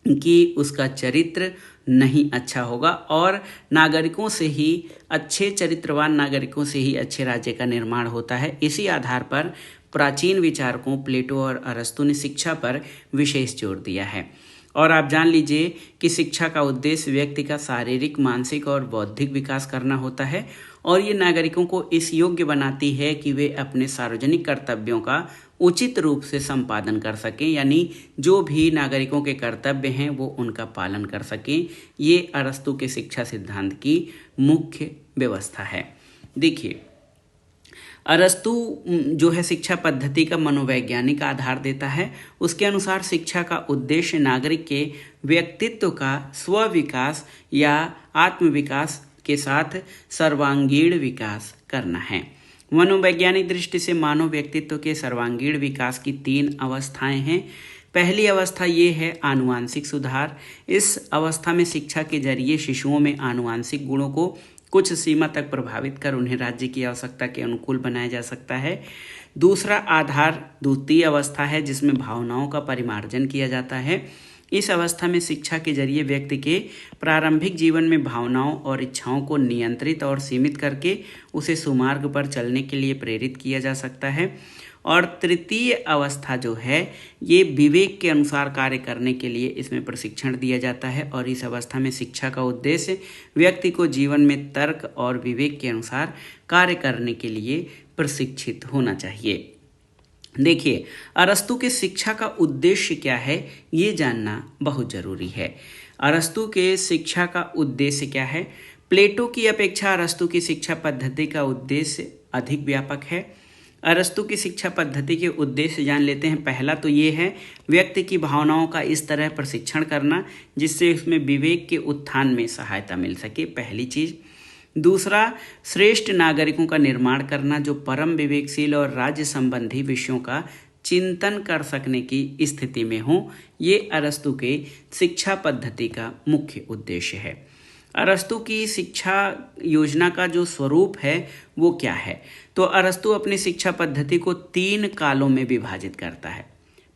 कि उसका चरित्र नहीं अच्छा होगा, और नागरिकों से ही, अच्छे चरित्रवान नागरिकों से ही अच्छे राज्य का निर्माण होता है। इसी आधार पर प्राचीन विचारकों प्लेटो और अरस्तु ने शिक्षा पर विशेष जोर दिया है। और आप जान लीजिए कि शिक्षा का उद्देश्य व्यक्ति का शारीरिक, मानसिक और बौद्धिक विकास करना होता है, और ये नागरिकों को इस योग्य बनाती है कि वे अपने सार्वजनिक कर्तव्यों का उचित रूप से संपादन कर सकें, यानी जो भी नागरिकों के कर्तव्य हैं वो उनका पालन कर सकें। ये अरस्तु के शिक्षा सिद्धांत की मुख्य व्यवस्था है। देखिए, अरस्तु जो है शिक्षा पद्धति का मनोवैज्ञानिक आधार देता है। उसके अनुसार शिक्षा का उद्देश्य नागरिक के व्यक्तित्व का स्व विकास या आत्मविकास के साथ सर्वांगीण विकास करना है। मनोवैज्ञानिक दृष्टि से मानव व्यक्तित्व के सर्वांगीण विकास की 3 अवस्थाएं हैं। पहली अवस्था ये है आनुवांशिक सुधार। इस अवस्था में शिक्षा के जरिए शिशुओं में आनुवांशिक गुणों को कुछ सीमा तक प्रभावित कर उन्हें राज्य की आवश्यकता के अनुकूल बनाया जा सकता है। दूसरा आधार द्वितीय अवस्था है जिसमें भावनाओं का परिमार्जन किया जाता है। इस अवस्था में शिक्षा के जरिए व्यक्ति के प्रारंभिक जीवन में भावनाओं और इच्छाओं को नियंत्रित और सीमित करके उसे सुमार्ग पर चलने के लिए प्रेरित किया जा सकता है। और तृतीय अवस्था जो है ये विवेक के अनुसार कार्य करने के लिए इसमें प्रशिक्षण दिया जाता है, और इस अवस्था में शिक्षा का उद्देश्य व्यक्ति को जीवन में तर्क और विवेक के अनुसार कार्य करने के लिए प्रशिक्षित होना चाहिए। देखिए, अरस्तु के शिक्षा का उद्देश्य क्या है ये जानना बहुत जरूरी है। अरस्तु के शिक्षा का उद्देश्य क्या है? प्लेटो की अपेक्षा अरस्तु की शिक्षा पद्धति का उद्देश्य अधिक व्यापक है। अरस्तु की शिक्षा पद्धति के उद्देश्य जान लेते हैं। पहला तो ये है व्यक्ति की भावनाओं का इस तरह प्रशिक्षण करना जिससे उसमें विवेक के उत्थान में सहायता मिल सके, पहली चीज़। दूसरा, श्रेष्ठ नागरिकों का निर्माण करना जो परम विवेकशील और राज्य संबंधी विषयों का चिंतन कर सकने की स्थिति में हो। ये अरस्तु के शिक्षा पद्धति का मुख्य उद्देश्य है। अरस्तु की शिक्षा योजना का जो स्वरूप है वो क्या है? तो अरस्तु अपनी शिक्षा पद्धति को 3 कालों में विभाजित करता है।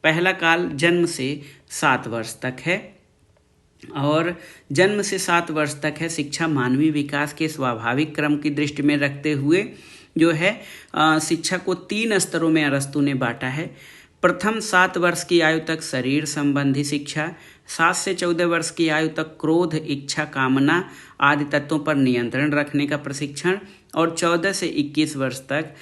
पहला काल जन्म से 7 वर्ष तक है, और जन्म से 7 वर्ष तक है शिक्षा मानवीय विकास के स्वाभाविक क्रम की दृष्टि में रखते हुए जो है शिक्षा को 3 स्तरों में अरस्तु ने बांटा है। प्रथम 7 वर्ष की आयु तक शरीर संबंधी शिक्षा, 7 से 14 वर्ष की आयु तक क्रोध, इच्छा, कामना आदि तत्वों पर नियंत्रण रखने का प्रशिक्षण, और 14 से 21 वर्ष तक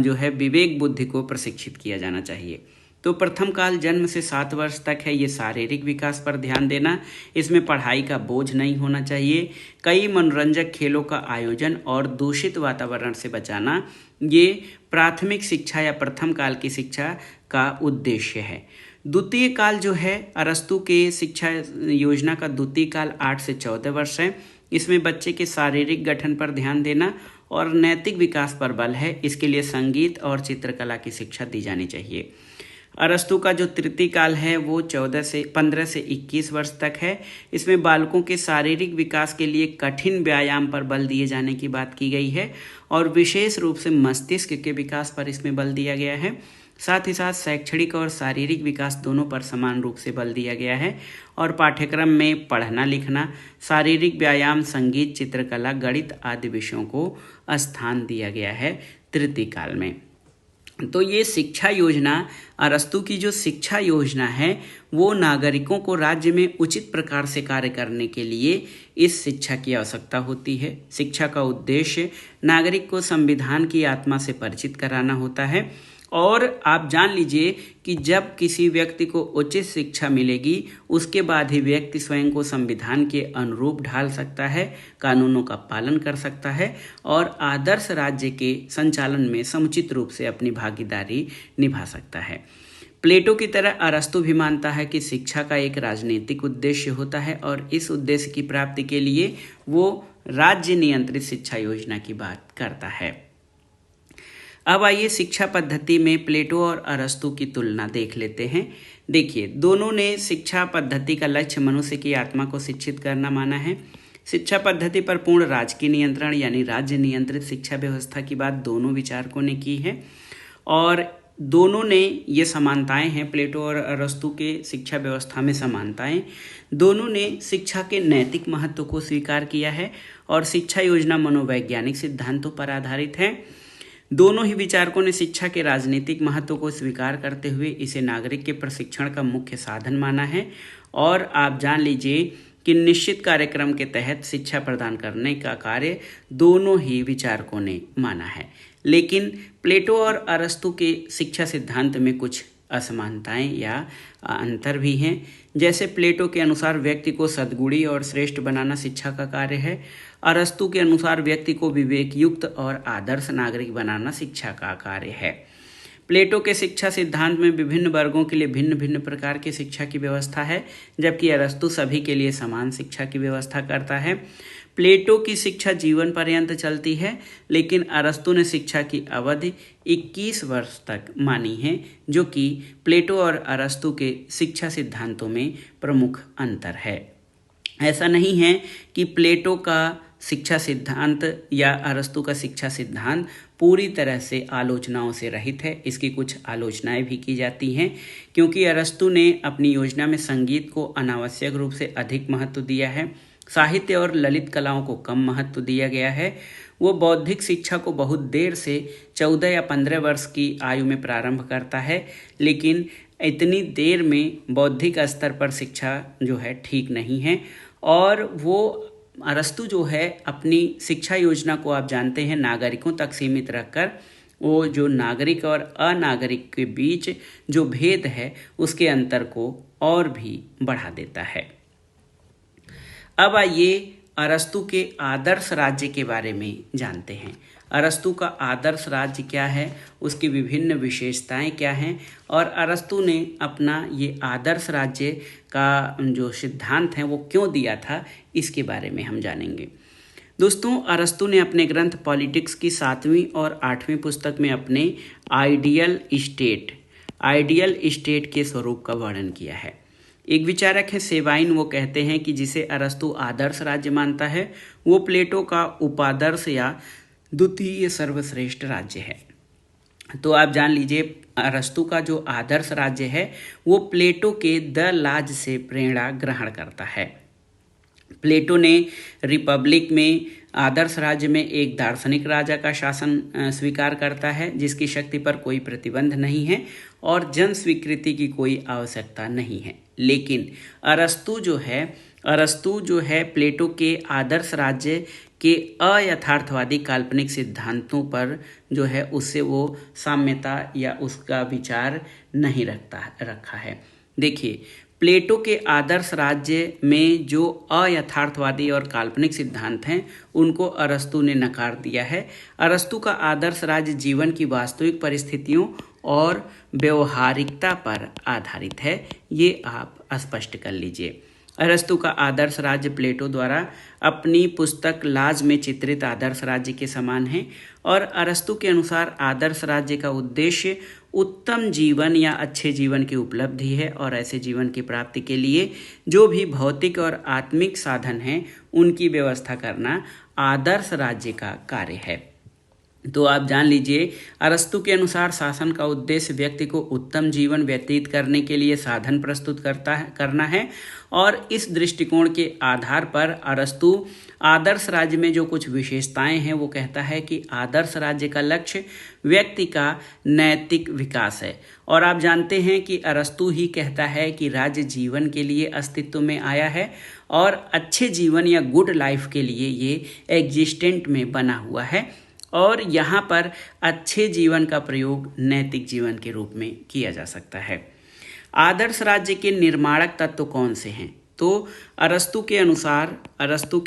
जो है विवेक बुद्धि को प्रशिक्षित किया जाना चाहिए। तो प्रथम काल जन्म से 7 वर्ष तक है, ये शारीरिक विकास पर ध्यान देना, इसमें पढ़ाई का बोझ नहीं होना चाहिए, कई मनोरंजक खेलों का आयोजन और दूषित वातावरण से बचाना, ये प्राथमिक शिक्षा या प्रथम काल की शिक्षा का उद्देश्य है। द्वितीय काल जो है अरस्तु के शिक्षा योजना का द्वितीय काल 8 से 14 वर्ष है। इसमें बच्चे के शारीरिक गठन पर ध्यान देना और नैतिक विकास पर बल है। इसके लिए संगीत और चित्रकला की शिक्षा दी जानी चाहिए। अरस्तु का जो तृतीय काल है वो 15 से 21 वर्ष तक है। इसमें बालकों के शारीरिक विकास के लिए कठिन व्यायाम पर बल दिए जाने की बात की गई है, और विशेष रूप से मस्तिष्क के विकास पर इसमें बल दिया गया है। साथ ही साथ शैक्षणिक और शारीरिक विकास दोनों पर समान रूप से बल दिया गया है, और पाठ्यक्रम में पढ़ना लिखना, शारीरिक व्यायाम, संगीत, चित्रकला, गणित आदि विषयों को स्थान दिया गया है तृतीय काल में। तो ये शिक्षा योजना, अरस्तु की जो शिक्षा योजना है वो नागरिकों को राज्य में उचित प्रकार से कार्य करने के लिए इस शिक्षा की आवश्यकता होती है। शिक्षा का उद्देश्य नागरिक को संविधान की आत्मा से परिचित कराना होता है, और आप जान लीजिए कि जब किसी व्यक्ति को उचित शिक्षा मिलेगी उसके बाद ही व्यक्ति स्वयं को संविधान के अनुरूप ढाल सकता है, कानूनों का पालन कर सकता है और आदर्श राज्य के संचालन में समुचित रूप से अपनी भागीदारी निभा सकता है। प्लेटो की तरह अरस्तु भी मानता है कि शिक्षा का एक राजनीतिक उद्देश्य होता है और इस उद्देश्य की प्राप्ति के लिए वो राज्य नियंत्रित शिक्षा योजना की बात करता है। अब आइए शिक्षा पद्धति में प्लेटो और अरस्तु की तुलना देख लेते हैं। देखिए, दोनों ने शिक्षा पद्धति का लक्ष्य मनुष्य की आत्मा को शिक्षित करना माना है। शिक्षा पद्धति पर पूर्ण राजकीय नियंत्रण यानी राज्य नियंत्रित शिक्षा व्यवस्था की बात दोनों विचारकों ने की है और दोनों ने ये समानताएं हैं, प्लेटो और अरस्तु के शिक्षा व्यवस्था में समानताएं। दोनों ने शिक्षा के नैतिक महत्व को स्वीकार किया है और शिक्षा योजना मनोवैज्ञानिक सिद्धांतों पर आधारित है। दोनों ही विचारकों ने शिक्षा के राजनीतिक महत्व को स्वीकार करते हुए इसे नागरिक के प्रशिक्षण का मुख्य साधन माना है और आप जान लीजिए कि निश्चित कार्यक्रम के तहत शिक्षा प्रदान करने का कार्य दोनों ही विचारकों ने माना है। लेकिन प्लेटो और अरस्तु के शिक्षा सिद्धांत में कुछ असमानताएं या अंतर भी हैं। जैसे प्लेटो के अनुसार व्यक्ति को सद्गुणी और श्रेष्ठ बनाना शिक्षा का कार्य है, अरस्तु के अनुसार व्यक्ति को विवेक युक्त और आदर्श नागरिक बनाना शिक्षा का कार्य है। प्लेटो के शिक्षा सिद्धांत में विभिन्न वर्गों के लिए भिन्न भिन्न प्रकार की शिक्षा की व्यवस्था है, जबकि अरस्तु सभी के लिए समान शिक्षा की व्यवस्था करता है। प्लेटो की शिक्षा जीवन पर्यंत चलती है, लेकिन अरस्तु ने शिक्षा की अवधि 21 वर्ष तक मानी है, जो कि प्लेटो और अरस्तु के शिक्षा सिद्धांतों में प्रमुख अंतर है। ऐसा नहीं है कि प्लेटो का शिक्षा सिद्धांत या अरस्तु का शिक्षा सिद्धांत पूरी तरह से आलोचनाओं से रहित है। इसकी कुछ आलोचनाएं भी की जाती हैं, क्योंकि अरस्तु ने अपनी योजना में संगीत को अनावश्यक रूप से अधिक महत्व दिया है, साहित्य और ललित कलाओं को कम महत्व दिया गया है। वो बौद्धिक शिक्षा को बहुत देर से 14 या 15 वर्ष की आयु में प्रारंभ करता है, लेकिन इतनी देर में बौद्धिक स्तर पर शिक्षा जो है ठीक नहीं है। और वो अरस्तु जो है अपनी शिक्षा योजना को आप जानते हैं नागरिकों तक सीमित रखकर वो जो नागरिक और अनागरिक के बीच जो भेद है उसके अंतर को और भी बढ़ा देता है। अब आइए अरस्तु के आदर्श राज्य के बारे में जानते हैं। अरस्तु का आदर्श राज्य क्या है, उसकी विभिन्न विशेषताएं क्या हैं और अरस्तु ने अपना ये आदर्श राज्य का जो सिद्धांत है वो क्यों दिया था, इसके बारे में हम जानेंगे। दोस्तों, अरस्तु ने अपने ग्रंथ पॉलिटिक्स की 7वीं और 8वीं पुस्तक में अपने आइडियल स्टेट के स्वरूप का वर्णन किया है। एक विचारक है सेवाइन, वो कहते हैं कि जिसे अरस्तु आदर्श राज्य मानता है वो प्लेटो का उपादर्श या द्वितीय सर्वश्रेष्ठ राज्य है। तो आप जान लीजिए अरस्तु का जो आदर्श राज्य है वो प्लेटो के द लाज से प्रेरणा ग्रहण करता है। प्लेटो ने रिपब्लिक में आदर्श राज्य में एक दार्शनिक राजा का शासन स्वीकार करता है जिसकी शक्ति पर कोई प्रतिबंध नहीं है और जन स्वीकृति की कोई आवश्यकता नहीं है। लेकिन अरस्तु जो है प्लेटो के आदर्श राज्य के अयथार्थवादी काल्पनिक सिद्धांतों पर जो है उससे वो साम्यता या उसका विचार नहीं रखा है। देखिए, प्लेटो के आदर्श राज्य में जो अयथार्थवादी और काल्पनिक सिद्धांत हैं उनको अरस्तु ने नकार दिया है। अरस्तु का आदर्श राज्य जीवन की वास्तविक परिस्थितियों और व्यवहारिकता पर आधारित है, ये आप स्पष्ट कर लीजिए। अरस्तु का आदर्श राज्य प्लेटो द्वारा अपनी पुस्तक लाज में चित्रित आदर्श राज्य के समान है और अरस्तु के अनुसार आदर्श राज्य का उद्देश्य उत्तम जीवन या अच्छे जीवन की उपलब्धि है और ऐसे जीवन की प्राप्ति के लिए जो भी भौतिक और आत्मिक साधन हैं उनकी व्यवस्था करना आदर्श राज्य का कार्य है। तो आप जान लीजिए अरस्तु के अनुसार शासन का उद्देश्य व्यक्ति को उत्तम जीवन व्यतीत करने के लिए साधन प्रस्तुत करना है और इस दृष्टिकोण के आधार पर अरस्तु आदर्श राज्य में जो कुछ विशेषताएं हैं वो कहता है कि आदर्श राज्य का लक्ष्य व्यक्ति का नैतिक विकास है। और आप जानते हैं कि अरस्तु ही कहता है कि राज्य जीवन के लिए अस्तित्व में आया है और अच्छे जीवन या गुड लाइफ के लिए ये एग्जिस्टेंट में बना हुआ है और यहाँ पर अच्छे जीवन का प्रयोग नैतिक जीवन के रूप में किया जा सकता है। आदर्श राज्य के निर्माणक तत्व कौन से हैं? तो अरस्तु के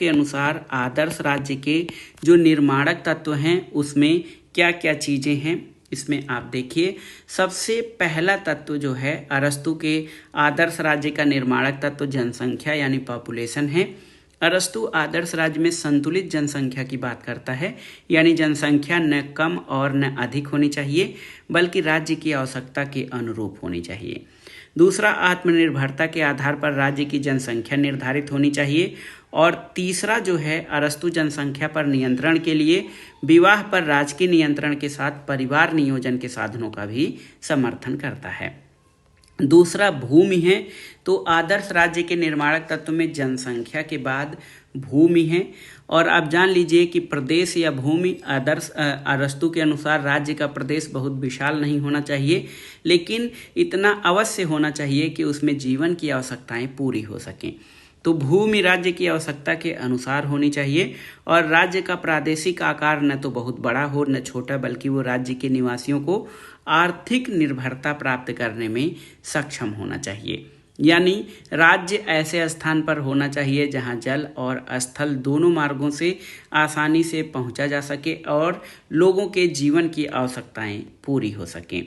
अनुसार आदर्श राज्य के जो निर्माणक तत्व हैं उसमें क्या क्या चीज़ें हैं इसमें आप देखिए, सबसे पहला तत्व जो है अरस्तु के आदर्श राज्य का निर्माणक तत्व जनसंख्या यानी पॉपुलेशन है। अरस्तु आदर्श राज्य में संतुलित जनसंख्या की बात करता है, यानी जनसंख्या न कम और न अधिक होनी चाहिए बल्कि राज्य की आवश्यकता के अनुरूप होनी चाहिए। दूसरा, आत्मनिर्भरता के आधार पर राज्य की जनसंख्या निर्धारित होनी चाहिए। और तीसरा जो है, अरस्तु जनसंख्या पर नियंत्रण के लिए विवाह पर राजकीय नियंत्रण के साथ परिवार नियोजन के साधनों का भी समर्थन करता है। दूसरा, भूमि है। तो आदर्श राज्य के निर्माणक तत्व में जनसंख्या के बाद भूमि है। और आप जान लीजिए कि प्रदेश या भूमि आदर्श अरस्तु के अनुसार राज्य का प्रदेश बहुत विशाल नहीं होना चाहिए, लेकिन इतना अवश्य होना चाहिए कि उसमें जीवन की आवश्यकताएं पूरी हो सकें। तो भूमि राज्य की आवश्यकता के अनुसार होनी चाहिए और राज्य का प्रादेशिक आकार न तो बहुत बड़ा हो न छोटा, बल्कि वो राज्य के निवासियों को आर्थिक निर्भरता प्राप्त करने में सक्षम होना चाहिए। यानी राज्य ऐसे स्थान पर होना चाहिए जहां जल और स्थल दोनों मार्गों से आसानी से पहुंचा जा सके और लोगों के जीवन की आवश्यकताएं पूरी हो सकें।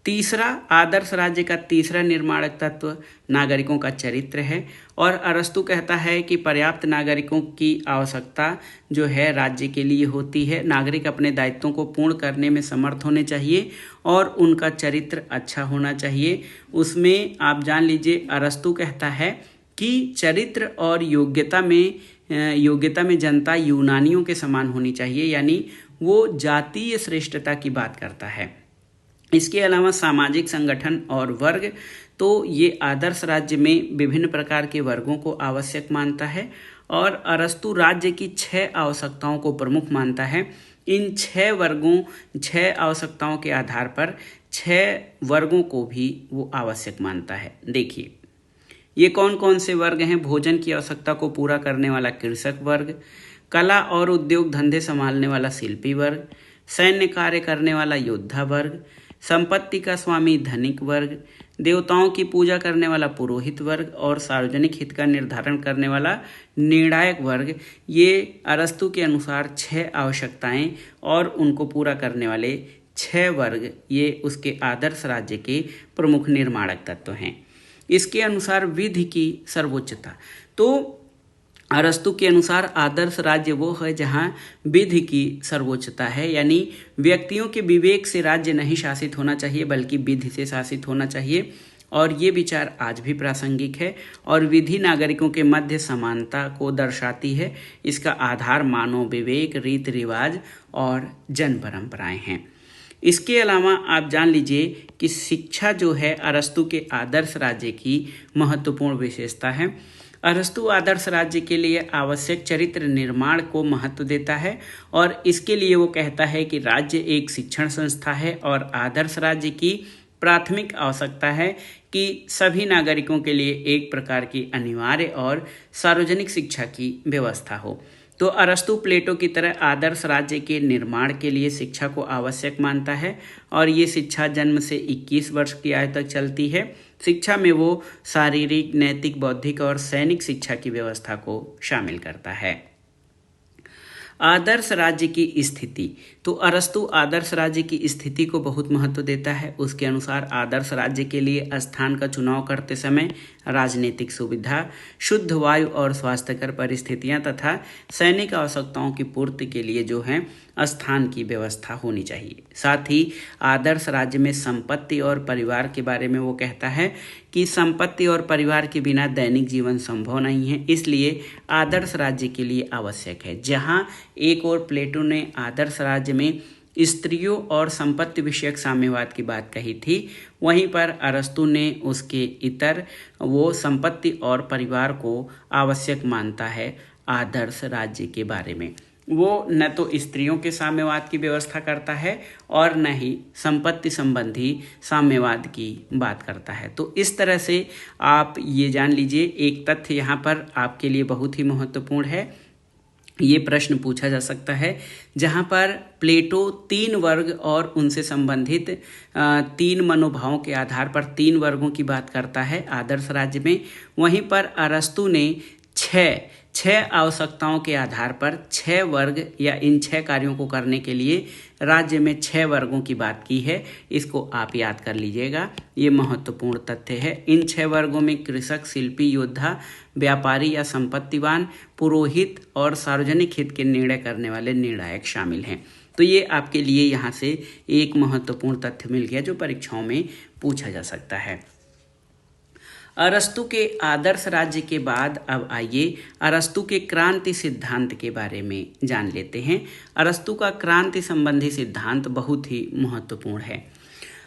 तीसरा, आदर्श राज्य का तीसरा निर्माणक तत्व नागरिकों का चरित्र है। और अरस्तु कहता है कि पर्याप्त नागरिकों की आवश्यकता जो है राज्य के लिए होती है। नागरिक अपने दायित्वों को पूर्ण करने में समर्थ होने चाहिए और उनका चरित्र अच्छा होना चाहिए। उसमें आप जान लीजिए, अरस्तु कहता है कि चरित्र और योग्यता में जनता यूनानियों के समान होनी चाहिए, यानी वो जातीय श्रेष्ठता की बात करता है। इसके अलावा सामाजिक संगठन और वर्ग, तो ये आदर्श राज्य में विभिन्न प्रकार के वर्गों को आवश्यक मानता है और अरस्तु राज्य की 6 आवश्यकताओं को प्रमुख मानता है। इन 6 आवश्यकताओं के आधार पर 6 वर्गों को भी वो आवश्यक मानता है। देखिए, ये कौन कौन से वर्ग हैं। भोजन की आवश्यकता को पूरा करने वाला कृषक वर्ग, कला और उद्योग धंधे संभालने वाला शिल्पी वर्ग, सैन्य कार्य करने वाला योद्धा वर्ग, संपत्ति का स्वामी धनिक वर्ग, देवताओं की पूजा करने वाला पुरोहित वर्ग और सार्वजनिक हित का निर्धारण करने वाला निर्णायक वर्ग। ये अरस्तु के अनुसार 6 आवश्यकताएं और उनको पूरा करने वाले 6 वर्ग, ये उसके आदर्श राज्य के प्रमुख निर्माणक तत्व हैं। इसके अनुसार विधि की सर्वोच्चता, तो अरस्तु के अनुसार आदर्श राज्य वो है जहाँ विधि की सर्वोच्चता है, यानी व्यक्तियों के विवेक से राज्य नहीं शासित होना चाहिए बल्कि विधि से शासित होना चाहिए। और ये विचार आज भी प्रासंगिक है। और विधि नागरिकों के मध्य समानता को दर्शाती है। इसका आधार मानव विवेक, रीति रिवाज और जन परंपराएं हैं। इसके अलावा आप जान लीजिए कि शिक्षा जो है अरस्तु के आदर्श राज्य की महत्वपूर्ण विशेषता है। अरस्तु आदर्श राज्य के लिए आवश्यक चरित्र निर्माण को महत्व देता है और इसके लिए वो कहता है कि राज्य एक शिक्षण संस्था है और आदर्श राज्य की प्राथमिक आवश्यकता है कि सभी नागरिकों के लिए एक प्रकार की अनिवार्य और सार्वजनिक शिक्षा की व्यवस्था हो। तो अरस्तु प्लेटो की तरह आदर्श राज्य के निर्माण के लिए शिक्षा को आवश्यक मानता है और ये शिक्षा जन्म से 21 वर्ष की आयु तक चलती है। शिक्षा में वो शारीरिक, नैतिक, बौद्धिक और सैनिक शिक्षा की व्यवस्था को शामिल करता है। आदर्श राज्य की स्थिति, तो अरस्तु आदर्श राज्य की स्थिति को बहुत महत्व देता है। उसके अनुसार आदर्श राज्य के लिए स्थान का चुनाव करते समय राजनीतिक सुविधा, शुद्ध वायु और स्वास्थ्यकर परिस्थितियां तथा सैनिक आवश्यकताओं की पूर्ति के लिए जो है स्थान की व्यवस्था होनी चाहिए। साथ ही आदर्श राज्य में संपत्ति और परिवार के बारे में वो कहता है कि संपत्ति और परिवार के बिना दैनिक जीवन संभव नहीं है, इसलिए आदर्श राज्य के लिए आवश्यक है। जहाँ एक और प्लेटो ने आदर्श राज्य में स्त्रियों और संपत्ति विषयक साम्यवाद की बात कही थी, वहीं पर अरस्तु ने उसके इतर वो संपत्ति और परिवार को आवश्यक मानता है आदर्श राज्य के बारे में। वो न तो स्त्रियों के साम्यवाद की व्यवस्था करता है और न ही संपत्ति संबंधी साम्यवाद की बात करता है। तो इस तरह से आप ये जान लीजिए, एक तथ्य यहाँ पर आपके लिए बहुत ही महत्वपूर्ण है। ये प्रश्न पूछा जा सकता है जहाँ पर प्लेटो 3 वर्ग और उनसे संबंधित 3 मनोभावों के आधार पर 3 वर्गों की बात करता है आदर्श राज्य में, वहीं पर अरस्तु ने 6 आवश्यकताओं के आधार पर 6 वर्ग या इन 6 कार्यों को करने के लिए राज्य में 6 वर्गों की बात की है। इसको आप याद कर लीजिएगा, ये महत्वपूर्ण तथ्य है। इन 6 वर्गों में कृषक, शिल्पी, योद्धा, व्यापारी या संपत्तिवान, पुरोहित और सार्वजनिक हित के निर्णय करने वाले निर्णायक शामिल हैं। तो ये आपके लिए यहाँ से एक महत्वपूर्ण तथ्य मिल गया जो परीक्षाओं में पूछा जा सकता है। अरस्तु के आदर्श राज्य के बाद अब आइए अरस्तु के क्रांति सिद्धांत के बारे में जान लेते हैं। अरस्तु का क्रांति संबंधी सिद्धांत बहुत ही महत्वपूर्ण है।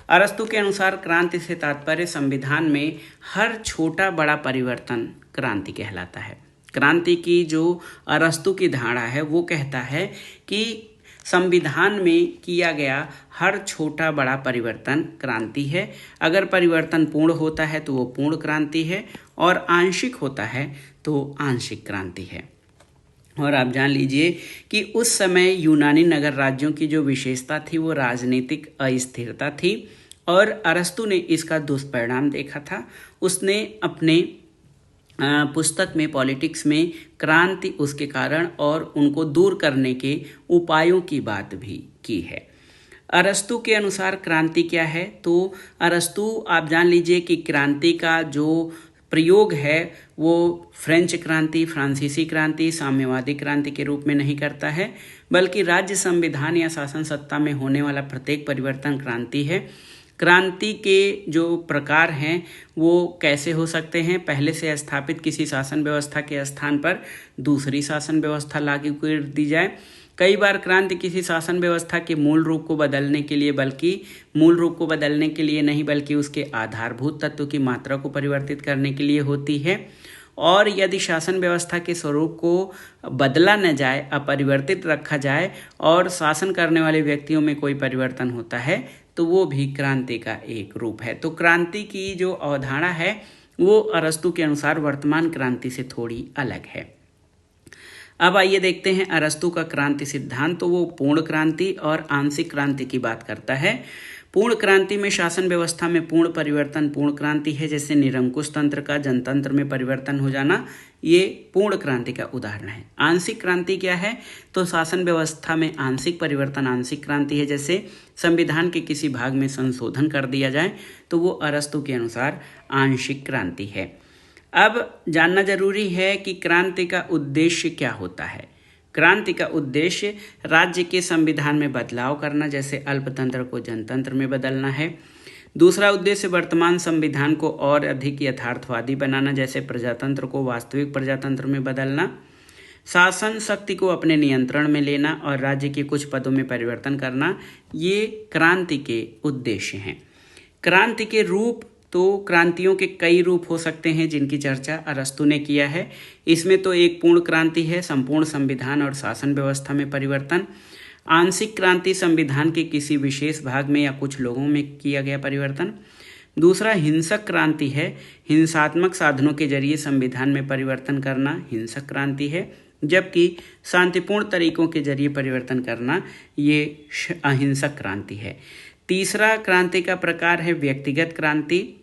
अरस्तु के अनुसार क्रांति से तात्पर्य संविधान में हर छोटा बड़ा परिवर्तन क्रांति कहलाता है। क्रांति की जो अरस्तु की धारणा है वो कहता है कि संविधान में किया गया हर छोटा बड़ा परिवर्तन क्रांति है। अगर परिवर्तन पूर्ण होता है तो वो पूर्ण क्रांति है और आंशिक होता है तो आंशिक क्रांति है। और आप जान लीजिए कि उस समय यूनानी नगर राज्यों की जो विशेषता थी वो राजनीतिक अस्थिरता थी और अरस्तु ने इसका दुष्परिणाम देखा था। उसने अपने पुस्तक में पॉलिटिक्स में क्रांति उसके कारण और उनको दूर करने के उपायों की बात भी की है। अरस्तु के अनुसार क्रांति क्या है, तो अरस्तु आप जान लीजिए कि क्रांति का जो प्रयोग है वो फ्रेंच क्रांति, फ्रांसीसी क्रांति, साम्यवादी क्रांति के रूप में नहीं करता है, बल्कि राज्य संविधान या शासन सत्ता में होने वाला प्रत्येक परिवर्तन क्रांति है। क्रांति के जो प्रकार हैं वो कैसे हो सकते हैं, पहले से स्थापित किसी शासन व्यवस्था के स्थान पर दूसरी शासन व्यवस्था लागू कर दी जाए। कई बार क्रांति किसी शासन व्यवस्था के मूल रूप को बदलने के लिए नहीं बल्कि उसके आधारभूत तत्व की मात्रा को परिवर्तित करने के लिए होती है। और यदि शासन व्यवस्था के स्वरूप को बदला न जाए, अपरिवर्तित रखा जाए और शासन करने वाले व्यक्तियों में कोई परिवर्तन होता है तो वो भी क्रांति का एक रूप है। तो क्रांति की जो अवधारणा है वो अरस्तु के अनुसार वर्तमान क्रांति से थोड़ी अलग है। अब आइए देखते हैं अरस्तु का क्रांति सिद्धांत। तो वो पूर्ण क्रांति और आंशिक क्रांति की बात करता है। पूर्ण क्रांति में शासन व्यवस्था में पूर्ण परिवर्तन पूर्ण क्रांति है, जैसे निरंकुश तंत्र का जनतंत्र में परिवर्तन हो जाना, ये पूर्ण क्रांति का उदाहरण है। आंशिक क्रांति क्या है, तो शासन व्यवस्था में आंशिक परिवर्तन आंशिक क्रांति है, जैसे संविधान के किसी भाग में संशोधन कर दिया जाए तो वो अरस्तु के अनुसार आंशिक क्रांति है। अब जानना जरूरी है कि क्रांति का उद्देश्य क्या होता है। क्रांति का उद्देश्य राज्य के संविधान में बदलाव करना, जैसे अल्पतंत्र को जनतंत्र में बदलना है। दूसरा उद्देश्य वर्तमान संविधान को और अधिक यथार्थवादी बनाना, जैसे प्रजातंत्र को वास्तविक प्रजातंत्र में बदलना। शासन शक्ति को अपने नियंत्रण में लेना और राज्य के कुछ पदों में परिवर्तन करना, ये क्रांति के उद्देश्य हैं। क्रांति के रूप, तो क्रांतियों के कई रूप हो सकते हैं जिनकी चर्चा अरस्तु ने किया है। इसमें तो एक पूर्ण क्रांति है, संपूर्ण संविधान और शासन व्यवस्था में परिवर्तन। आंशिक क्रांति संविधान के किसी विशेष भाग में या कुछ लोगों में किया गया परिवर्तन। दूसरा हिंसक क्रांति है, हिंसात्मक साधनों के जरिए संविधान में परिवर्तन करना हिंसक क्रांति है, जबकि शांतिपूर्ण तरीकों के जरिए परिवर्तन करना ये अहिंसक क्रांति है। तीसरा क्रांति का प्रकार है व्यक्तिगत क्रांति।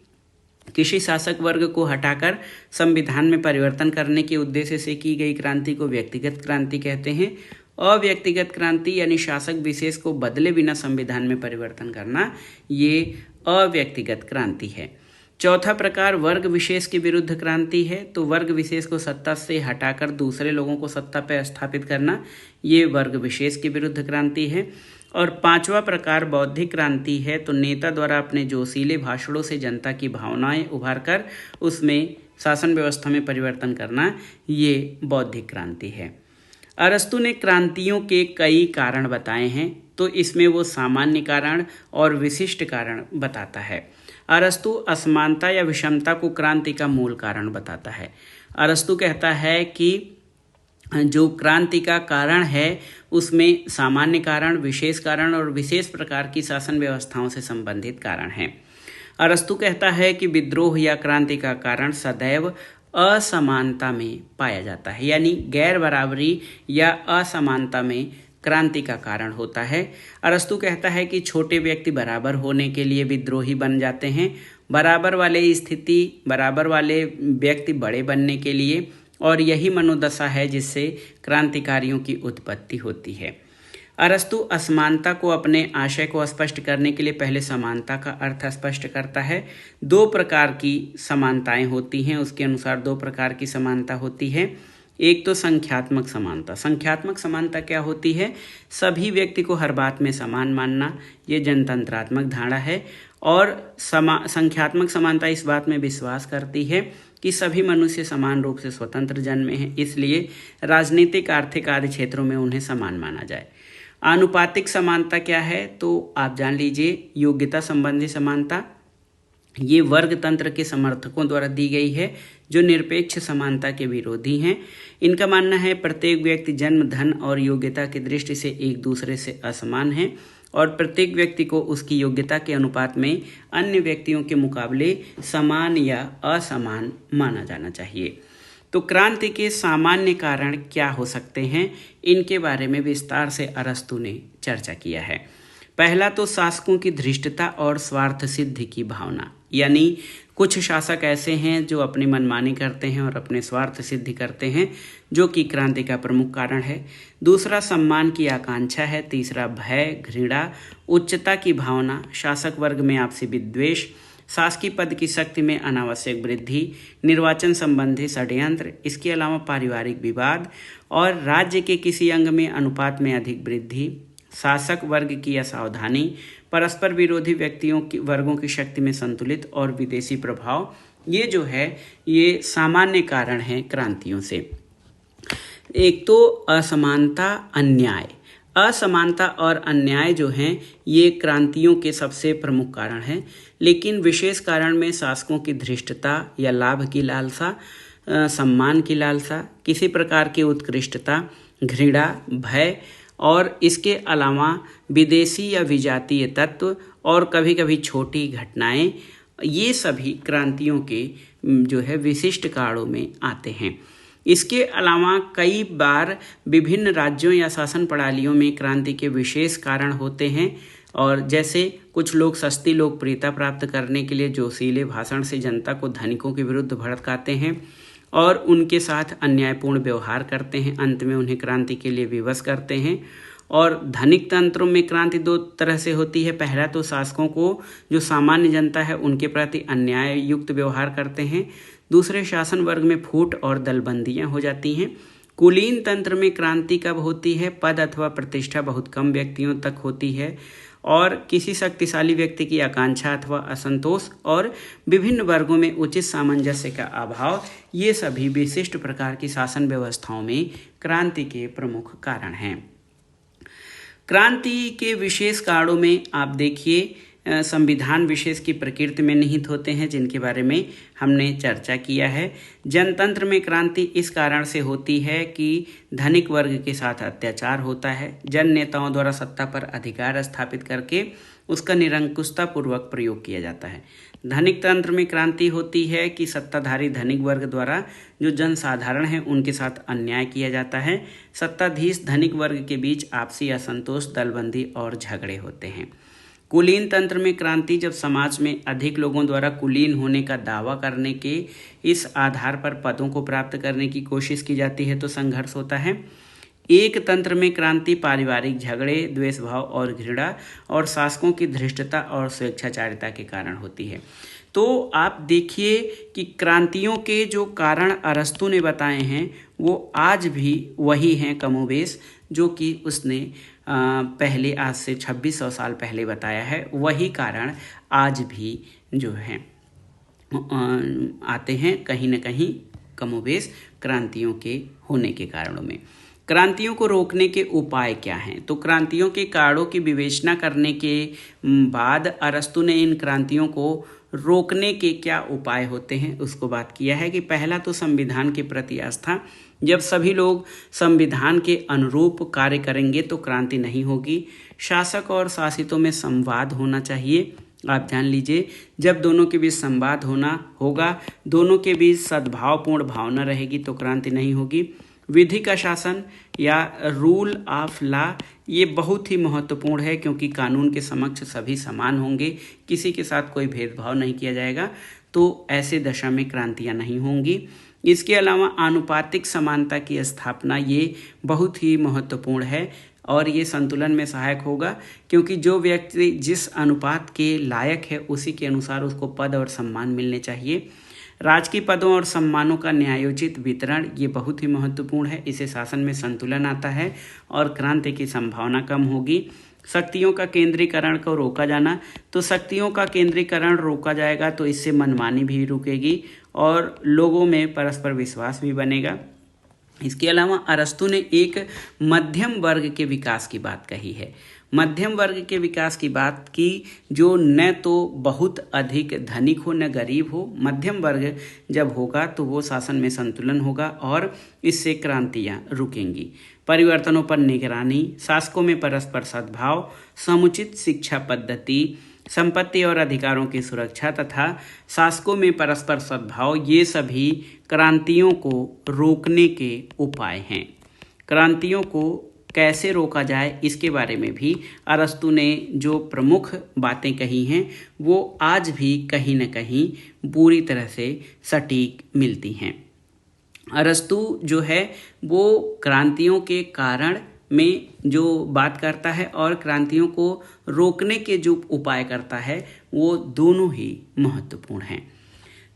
किसी शासक वर्ग को हटाकर संविधान में परिवर्तन करने के उद्देश्य से की गई क्रांति को व्यक्तिगत क्रांति कहते हैं। अव्यक्तिगत क्रांति यानी शासक विशेष को बदले बिना संविधान में परिवर्तन करना, ये अव्यक्तिगत क्रांति है। चौथा प्रकार वर्ग विशेष के विरुद्ध क्रांति है, तो वर्ग विशेष को सत्ता से हटाकर दूसरे लोगों को सत्ता पर स्थापित करना, ये वर्ग विशेष के विरुद्ध क्रांति है। और पांचवा प्रकार बौद्धिक क्रांति है, तो नेता द्वारा अपने जोशीले भाषणों से जनता की भावनाएं उभारकर उसमें शासन व्यवस्था में परिवर्तन करना, ये बौद्धिक क्रांति है। अरस्तु ने क्रांतियों के कई कारण बताए हैं, तो इसमें वो सामान्य कारण और विशिष्ट कारण बताता है। अरस्तु असमानता या विषमता को क्रांति का मूल कारण बताता है। अरस्तु कहता है कि जो क्रांति का कारण है उसमें सामान्य कारण, विशेष कारण और विशेष प्रकार की शासन व्यवस्थाओं से संबंधित कारण हैं। अरस्तु कहता है कि विद्रोह या क्रांति का कारण सदैव असमानता में पाया जाता है, यानी गैर बराबरी या असमानता में क्रांति का कारण होता है। अरस्तु कहता है कि छोटे व्यक्ति बराबर होने के लिए विद्रोही बन जाते हैं, बराबर वाले व्यक्ति बड़े बनने के लिए और यही मनोदशा है जिससे क्रांतिकारियों की उत्पत्ति होती है। अरस्तु असमानता को अपने आशय को स्पष्ट करने के लिए पहले समानता का अर्थ स्पष्ट करता है। दो प्रकार की समानताएं होती हैं, उसके अनुसार दो प्रकार की समानता होती है। एक तो संख्यात्मक समानता। संख्यात्मक समानता क्या होती है? सभी व्यक्ति को हर बात में समान मानना, ये जनतंत्रात्मक धारणा है। और संख्यात्मक समानता इस बात में विश्वास करती है कि सभी मनुष्य समान रूप से स्वतंत्र जन्मे हैं, इसलिए राजनीतिक, आर्थिक आदि क्षेत्रों में उन्हें समान माना जाए। आनुपातिक समानता क्या है? तो आप जान लीजिए, योग्यता संबंधी समानता। ये वर्ग तंत्र के समर्थकों द्वारा दी गई है, जो निरपेक्ष समानता के विरोधी हैं। इनका मानना है प्रत्येक व्यक्ति जन्म, धन और योग्यता की दृष्टि से एक दूसरे से असमान है और प्रत्येक व्यक्ति को उसकी योग्यता के अनुपात में अन्य व्यक्तियों के मुकाबले समान या असमान माना जाना चाहिए। तो क्रांति के सामान्य कारण क्या हो सकते हैं, इनके बारे में विस्तार से अरस्तु ने चर्चा किया है। पहला तो शासकों की धृष्टता और स्वार्थ सिद्धि की भावना, यानी कुछ शासक ऐसे हैं जो अपनी मनमानी करते हैं और अपने स्वार्थ सिद्धि करते हैं, जो कि क्रांति का प्रमुख कारण है। दूसरा सम्मान की आकांक्षा है। तीसरा भय, घृणा, उच्चता की भावना, शासक वर्ग में आपसी विद्वेष, शासकीय पद की शक्ति में अनावश्यक वृद्धि, निर्वाचन संबंधी षड्यंत्र, इसके अलावा पारिवारिक विवाद और राज्य के किसी अंग में अनुपात में अधिक वृद्धि, शासक वर्ग की असावधानी, परस्पर विरोधी व्यक्तियों की वर्गों की शक्ति में संतुलित और विदेशी प्रभाव, ये जो है ये सामान्य कारण हैं क्रांतियों से। एक तो असमानता, अन्याय। असमानता और अन्याय जो हैं ये क्रांतियों के सबसे प्रमुख कारण हैं, लेकिन विशेष कारण में शासकों की धृष्टता या लाभ की लालसा, सम्मान की लालसा, किसी प्रकार की उत्कृष्टता, घृणा, भय और इसके अलावा विदेशी या विजातीय तत्व और कभी कभी छोटी घटनाएं, ये सभी क्रांतियों के जो है विशिष्ट कारणों में आते हैं। इसके अलावा कई बार विभिन्न राज्यों या शासन प्रणालियों में क्रांति के विशेष कारण होते हैं, और जैसे कुछ लोग सस्ती लोकप्रियता प्राप्त करने के लिए जोशीले भाषण से जनता को धनिकों के विरुद्ध भड़काते हैं और उनके साथ अन्यायपूर्ण व्यवहार करते हैं, अंत में उन्हें क्रांति के लिए विवश करते हैं। और धनिक तंत्रों में क्रांति दो तरह से होती है। पहला तो शासकों को जो सामान्य जनता है उनके प्रति अन्याय युक्त व्यवहार करते हैं। दूसरे शासन वर्ग में फूट और दलबंदियां हो जाती हैं। कुलीन तंत्र में क्रांति कब होती है? पद अथवा प्रतिष्ठा बहुत कम व्यक्तियों तक होती है और किसी शक्तिशाली व्यक्ति की आकांक्षा अथवा असंतोष और विभिन्न वर्गों में उचित सामंजस्य का अभाव, ये सभी विशिष्ट प्रकार की शासन व्यवस्थाओं में क्रांति के प्रमुख कारण हैं। क्रांति के विशेष कारणों में आप देखिए संविधान विशेष की प्रकृति में निहित होते हैं, जिनके बारे में हमने चर्चा किया है। जनतंत्र में क्रांति इस कारण से होती है कि धनिक वर्ग के साथ अत्याचार होता है। जन नेताओं द्वारा सत्ता पर अधिकार स्थापित करके उसका निरंकुशता पूर्वक प्रयोग किया जाता है। धनिक तंत्र में क्रांति होती है कि सत्ताधारी धनिक वर्ग द्वारा जो जनसाधारण है उनके साथ अन्याय किया जाता है। सत्ताधीश धनिक वर्ग के बीच आपसी असंतोष, दलबंदी और झगड़े होते हैं। कुलीन तंत्र में क्रांति जब समाज में अधिक लोगों द्वारा कुलीन होने का दावा करने के इस आधार पर पदों को प्राप्त करने की कोशिश की जाती है तो संघर्ष होता है। एक तंत्र में क्रांति पारिवारिक झगड़े, द्वेष भाव और घृणा और शासकों की धृष्टता और स्वेच्छाचारिता के कारण होती है। तो आप देखिए कि क्रांतियों के जो कारण अरस्तु ने बताए हैं वो आज भी वही हैं कमोबेश, जो कि उसने पहले आज से 2600 साल पहले बताया है। वही कारण आज भी जो है आते हैं कहीं न कहीं कमोबेश क्रांतियों के होने के कारणों में। क्रांतियों को रोकने के उपाय क्या हैं? तो क्रांतियों के कारणों की विवेचना करने के बाद अरस्तु ने इन क्रांतियों को रोकने के क्या उपाय होते हैं उसको बात किया है कि पहला तो संविधान के प्रति आस्था। जब सभी लोग संविधान के अनुरूप कार्य करेंगे तो क्रांति नहीं होगी। शासक और शासितों में संवाद होना चाहिए। आप जान लीजिए, जब दोनों के बीच संवाद होगा, दोनों के बीच सद्भावपूर्ण भावना रहेगी तो क्रांति नहीं होगी। विधि का शासन या रूल ऑफ लॉ ये बहुत ही महत्वपूर्ण है, क्योंकि कानून के समक्ष सभी समान होंगे, किसी के साथ कोई भेदभाव नहीं किया जाएगा, तो ऐसे दशा में क्रांतियां नहीं होंगी। इसके अलावा आनुपातिक समानता की स्थापना ये बहुत ही महत्वपूर्ण है और ये संतुलन में सहायक होगा, क्योंकि जो व्यक्ति जिस अनुपात के लायक है उसी के अनुसार उसको पद और सम्मान मिलने चाहिए। राजकीय पदों और सम्मानों का न्यायोचित वितरण ये बहुत ही महत्वपूर्ण है। इससे शासन में संतुलन आता है और क्रांति की संभावना कम होगी। शक्तियों का केंद्रीकरण को रोका जाना, तो शक्तियों का केंद्रीकरण रोका जाएगा तो इससे मनमानी भी रुकेगी और लोगों में परस्पर विश्वास भी बनेगा। इसके अलावा अरस्तु ने एक मध्यम वर्ग के विकास की बात कही है। मध्यम वर्ग के विकास की बात की जो न तो बहुत अधिक धनिक हो न गरीब हो। मध्यम वर्ग जब होगा तो वो शासन में संतुलन होगा और इससे क्रांतियाँ रुकेंगी। परिवर्तनों पर निगरानी, शासकों में परस्पर सद्भाव, समुचित शिक्षा पद्धति, संपत्ति और अधिकारों की सुरक्षा तथा शासकों में परस्पर सद्भाव, ये सभी क्रांतियों को रोकने के उपाय हैं। क्रांतियों को कैसे रोका जाए इसके बारे में भी अरस्तु ने जो प्रमुख बातें कही हैं वो आज भी कहीं न कहीं पूरी तरह से सटीक मिलती हैं। अरस्तु जो है वो क्रांतियों के कारण में जो बात करता है और क्रांतियों को रोकने के जो उपाय करता है वो दोनों ही महत्वपूर्ण हैं।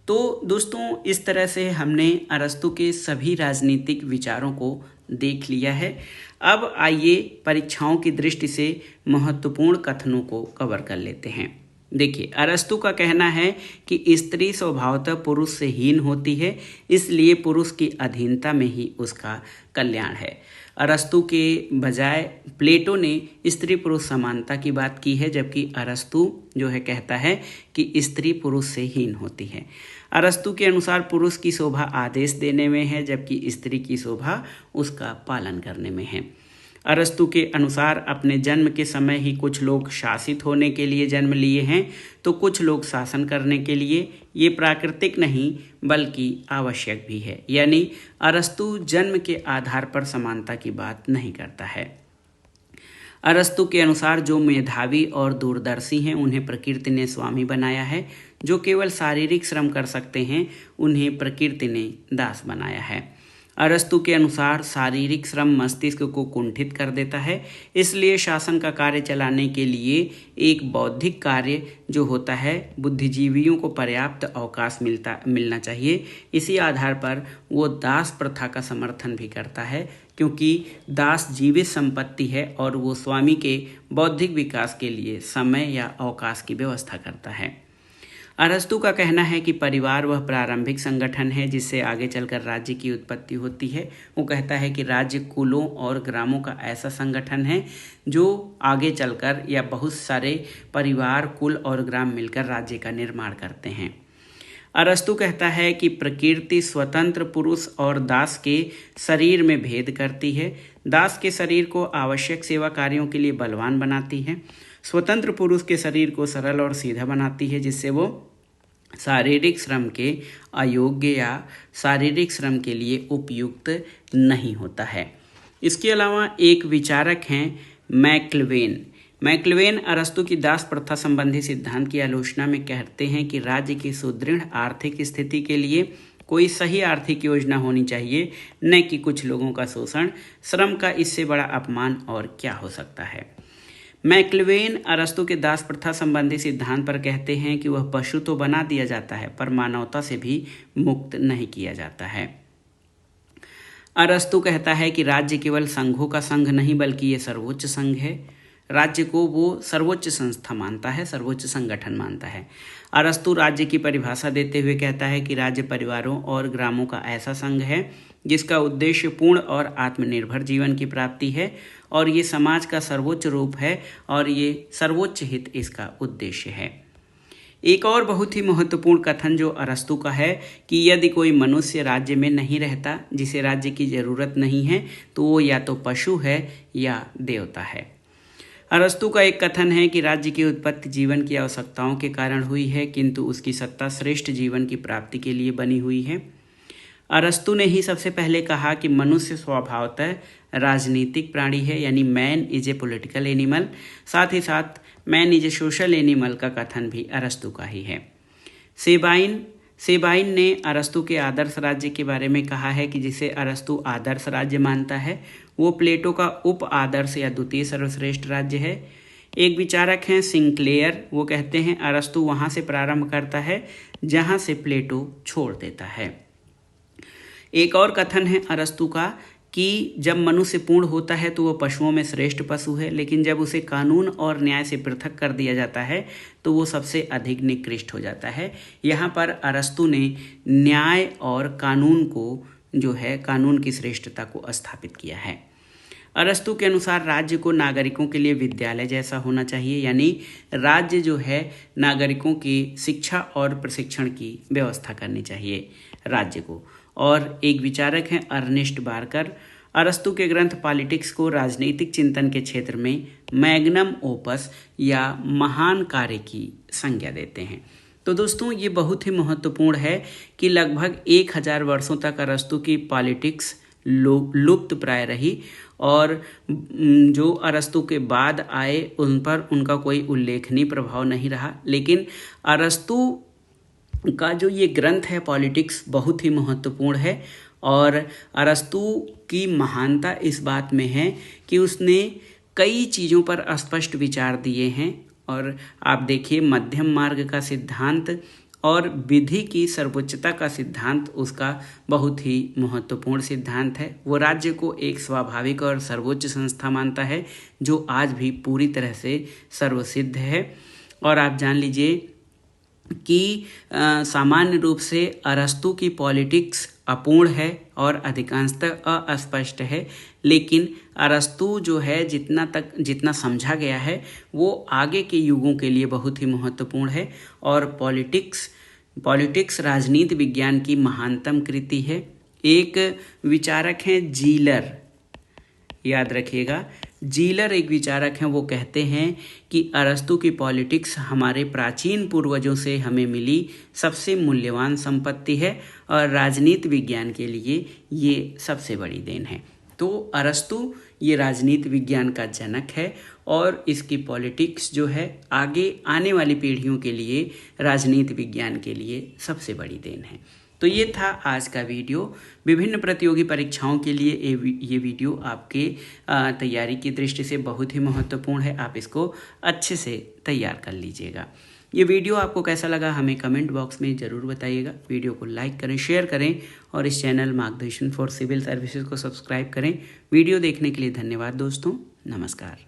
तो दोस्तों, इस तरह से हमने अरस्तु के सभी राजनीतिक विचारों को देख लिया है। अब आइए परीक्षाओं की दृष्टि से महत्वपूर्ण कथनों को कवर कर लेते हैं। देखिए, अरस्तु का कहना है कि स्त्री स्वभावतः पुरुष से हीन होती है, इसलिए पुरुष की अधीनता में ही उसका कल्याण है। अरस्तु के बजाय प्लेटो ने स्त्री पुरुष समानता की बात की है, जबकि अरस्तु जो है कहता है कि स्त्री पुरुष से हीन होती है। अरस्तु के अनुसार पुरुष की शोभा आदेश देने में है, जबकि स्त्री की शोभा उसका पालन करने में है। अरस्तु के अनुसार अपने जन्म के समय ही कुछ लोग शासित होने के लिए जन्म लिए हैं तो कुछ लोग शासन करने के लिए। ये प्राकृतिक नहीं बल्कि आवश्यक भी है। यानी अरस्तु जन्म के आधार पर समानता की बात नहीं करता है। अरस्तु के अनुसार जो मेधावी और दूरदर्शी हैं उन्हें प्रकृति ने स्वामी बनाया है। जो केवल शारीरिक श्रम कर सकते हैं उन्हें प्रकृति ने दास बनाया है। अरस्तु के अनुसार शारीरिक श्रम मस्तिष्क को कुंठित कर देता है, इसलिए शासन का कार्य चलाने के लिए एक बौद्धिक कार्य जो होता है बुद्धिजीवियों को पर्याप्त अवकाश मिलना चाहिए। इसी आधार पर वो दास प्रथा का समर्थन भी करता है, क्योंकि दास जीवित संपत्ति है और वो स्वामी के बौद्धिक विकास के लिए समय या अवकाश की व्यवस्था करता है। अरस्तु का कहना है कि परिवार वह प्रारंभिक संगठन है जिससे आगे चलकर राज्य की उत्पत्ति होती है। वो कहता है कि राज्य कुलों और ग्रामों का ऐसा संगठन है जो आगे चलकर या बहुत सारे परिवार, कुल और ग्राम मिलकर राज्य का निर्माण करते हैं। अरस्तु कहता है कि प्रकृति स्वतंत्र पुरुष और दास के शरीर में भेद करती है। दास के शरीर को आवश्यक सेवा कार्यों के लिए बलवान बनाती है, स्वतंत्र पुरुष के शरीर को सरल और सीधा बनाती है, जिससे वो शारीरिक श्रम के अयोग्य या शारीरिक श्रम के लिए उपयुक्त नहीं होता है। इसके अलावा एक विचारक हैं मैक्लवेन अरस्तु की दास प्रथा संबंधी सिद्धांत की आलोचना में कहते हैं कि राज्य की सुदृढ़ आर्थिक स्थिति के लिए कोई सही आर्थिक योजना होनी चाहिए, न कि कुछ लोगों का शोषण। श्रम का इससे बड़ा अपमान और क्या हो सकता है। मैक्लवेन अरस्तु के दास प्रथा संबंधी सिद्धांत पर कहते हैं कि वह पशु तो बना दिया जाता है पर मानवता से भी मुक्त नहीं किया जाता है। अरस्तु कहता है कि राज्य केवल संघों का संघ नहीं बल्कि ये सर्वोच्च संघ है। राज्य को वो सर्वोच्च संस्था मानता है, सर्वोच्च संगठन मानता है। अरस्तु राज्य की परिभाषा देते हुए कहता है कि राज्य परिवारों और ग्रामों का ऐसा संघ है जिसका उद्देश्य पूर्ण और आत्मनिर्भर जीवन की प्राप्ति है और ये समाज का सर्वोच्च रूप है और ये सर्वोच्च हित इसका उद्देश्य है। एक और बहुत ही महत्वपूर्ण कथन जो अरस्तु का है कि यदि कोई मनुष्य राज्य में नहीं रहता, जिसे राज्य की जरूरत नहीं है, तो वो या तो पशु है या देवता है। अरस्तु का एक कथन है कि राज्य की उत्पत्ति जीवन की आवश्यकताओं के कारण हुई है, किंतु उसकी सत्ता श्रेष्ठ जीवन की प्राप्ति के लिए बनी हुई है। अरस्तु ने ही सबसे पहले कहा कि मनुष्य स्वभावतः राजनीतिक प्राणी है, यानी man is a political animal. साथ ही साथ man is a social animal का कथन भी अरस्तु का ही है। सेबाइन ने अरस्तु के आदर्श राज्य के बारे में कहा है कि जिसे अरस्तु आदर्श राज्य मानता है वो प्लेटो का उप आदर्श या द्वितीय सर्वश्रेष्ठ राज्य है। एक विचारक हैं सिंक्लेयर, वो कहते हैं अरस्तु वहाँ से प्रारंभ करता है जहाँ से प्लेटो छोड़ देता है। एक और कथन है अरस्तु का कि जब मनुष्य पूर्ण होता है तो वह पशुओं में श्रेष्ठ पशु है, लेकिन जब उसे कानून और न्याय से पृथक कर दिया जाता है तो वो सबसे अधिक निकृष्ट हो जाता है। यहाँ पर अरस्तु ने न्याय और कानून को जो है कानून की श्रेष्ठता को स्थापित किया है। अरस्तु के अनुसार राज्य को नागरिकों के लिए विद्यालय जैसा होना चाहिए, यानी राज्य जो है नागरिकों की शिक्षा और प्रशिक्षण की व्यवस्था करनी चाहिए राज्य को। और एक विचारक हैं अर्नेस्ट बार्कर, अरस्तु के ग्रंथ पॉलिटिक्स को राजनीतिक चिंतन के क्षेत्र में मैग्नम ओपस या महान कार्य की संज्ञा देते हैं। तो दोस्तों ये बहुत ही महत्वपूर्ण है कि लगभग 1000 वर्षों तक अरस्तु की पॉलिटिक्स लुप्त प्राय रही और जो अरस्तु के बाद आए उन पर उनका कोई उल्लेखनीय प्रभाव नहीं रहा। लेकिन अरस्तु का जो ये ग्रंथ है पॉलिटिक्स बहुत ही महत्वपूर्ण है और अरस्तु की महानता इस बात में है कि उसने कई चीज़ों पर स्पष्ट विचार दिए हैं। और आप देखिए मध्यम मार्ग का सिद्धांत और विधि की सर्वोच्चता का सिद्धांत उसका बहुत ही महत्वपूर्ण सिद्धांत है। वो राज्य को एक स्वाभाविक और सर्वोच्च संस्था मानता है जो आज भी पूरी तरह से सर्वसिद्ध है। और आप जान लीजिए कि सामान्य रूप से अरस्तु की पॉलिटिक्स अपूर्ण है और अधिकांशतः अस्पष्ट है, लेकिन अरस्तु जो है जितना समझा गया है वो आगे के युगों के लिए बहुत ही महत्वपूर्ण है। और पॉलिटिक्स राजनीति विज्ञान की महानतम कृति है। एक विचारक हैं जीलर, याद रखिएगा जीलर एक विचारक हैं, वो कहते हैं कि अरस्तु की पॉलिटिक्स हमारे प्राचीन पूर्वजों से हमें मिली सबसे मूल्यवान संपत्ति है और राजनीति विज्ञान के लिए ये सबसे बड़ी देन है। तो अरस्तु ये राजनीति विज्ञान का जनक है और इसकी पॉलिटिक्स जो है आगे आने वाली पीढ़ियों के लिए राजनीति विज्ञान के लिए सबसे बड़ी देन है। तो ये था आज का वीडियो। विभिन्न प्रतियोगी परीक्षाओं के लिए ये वीडियो आपके तैयारी की दृष्टि से बहुत ही महत्वपूर्ण है। आप इसको अच्छे से तैयार कर लीजिएगा। ये वीडियो आपको कैसा लगा हमें कमेंट बॉक्स में ज़रूर बताइएगा। वीडियो को लाइक करें, शेयर करें और इस चैनल मार्गदर्शन फॉर सिविल सर्विसेज को सब्सक्राइब करें। वीडियो देखने के लिए धन्यवाद दोस्तों, नमस्कार।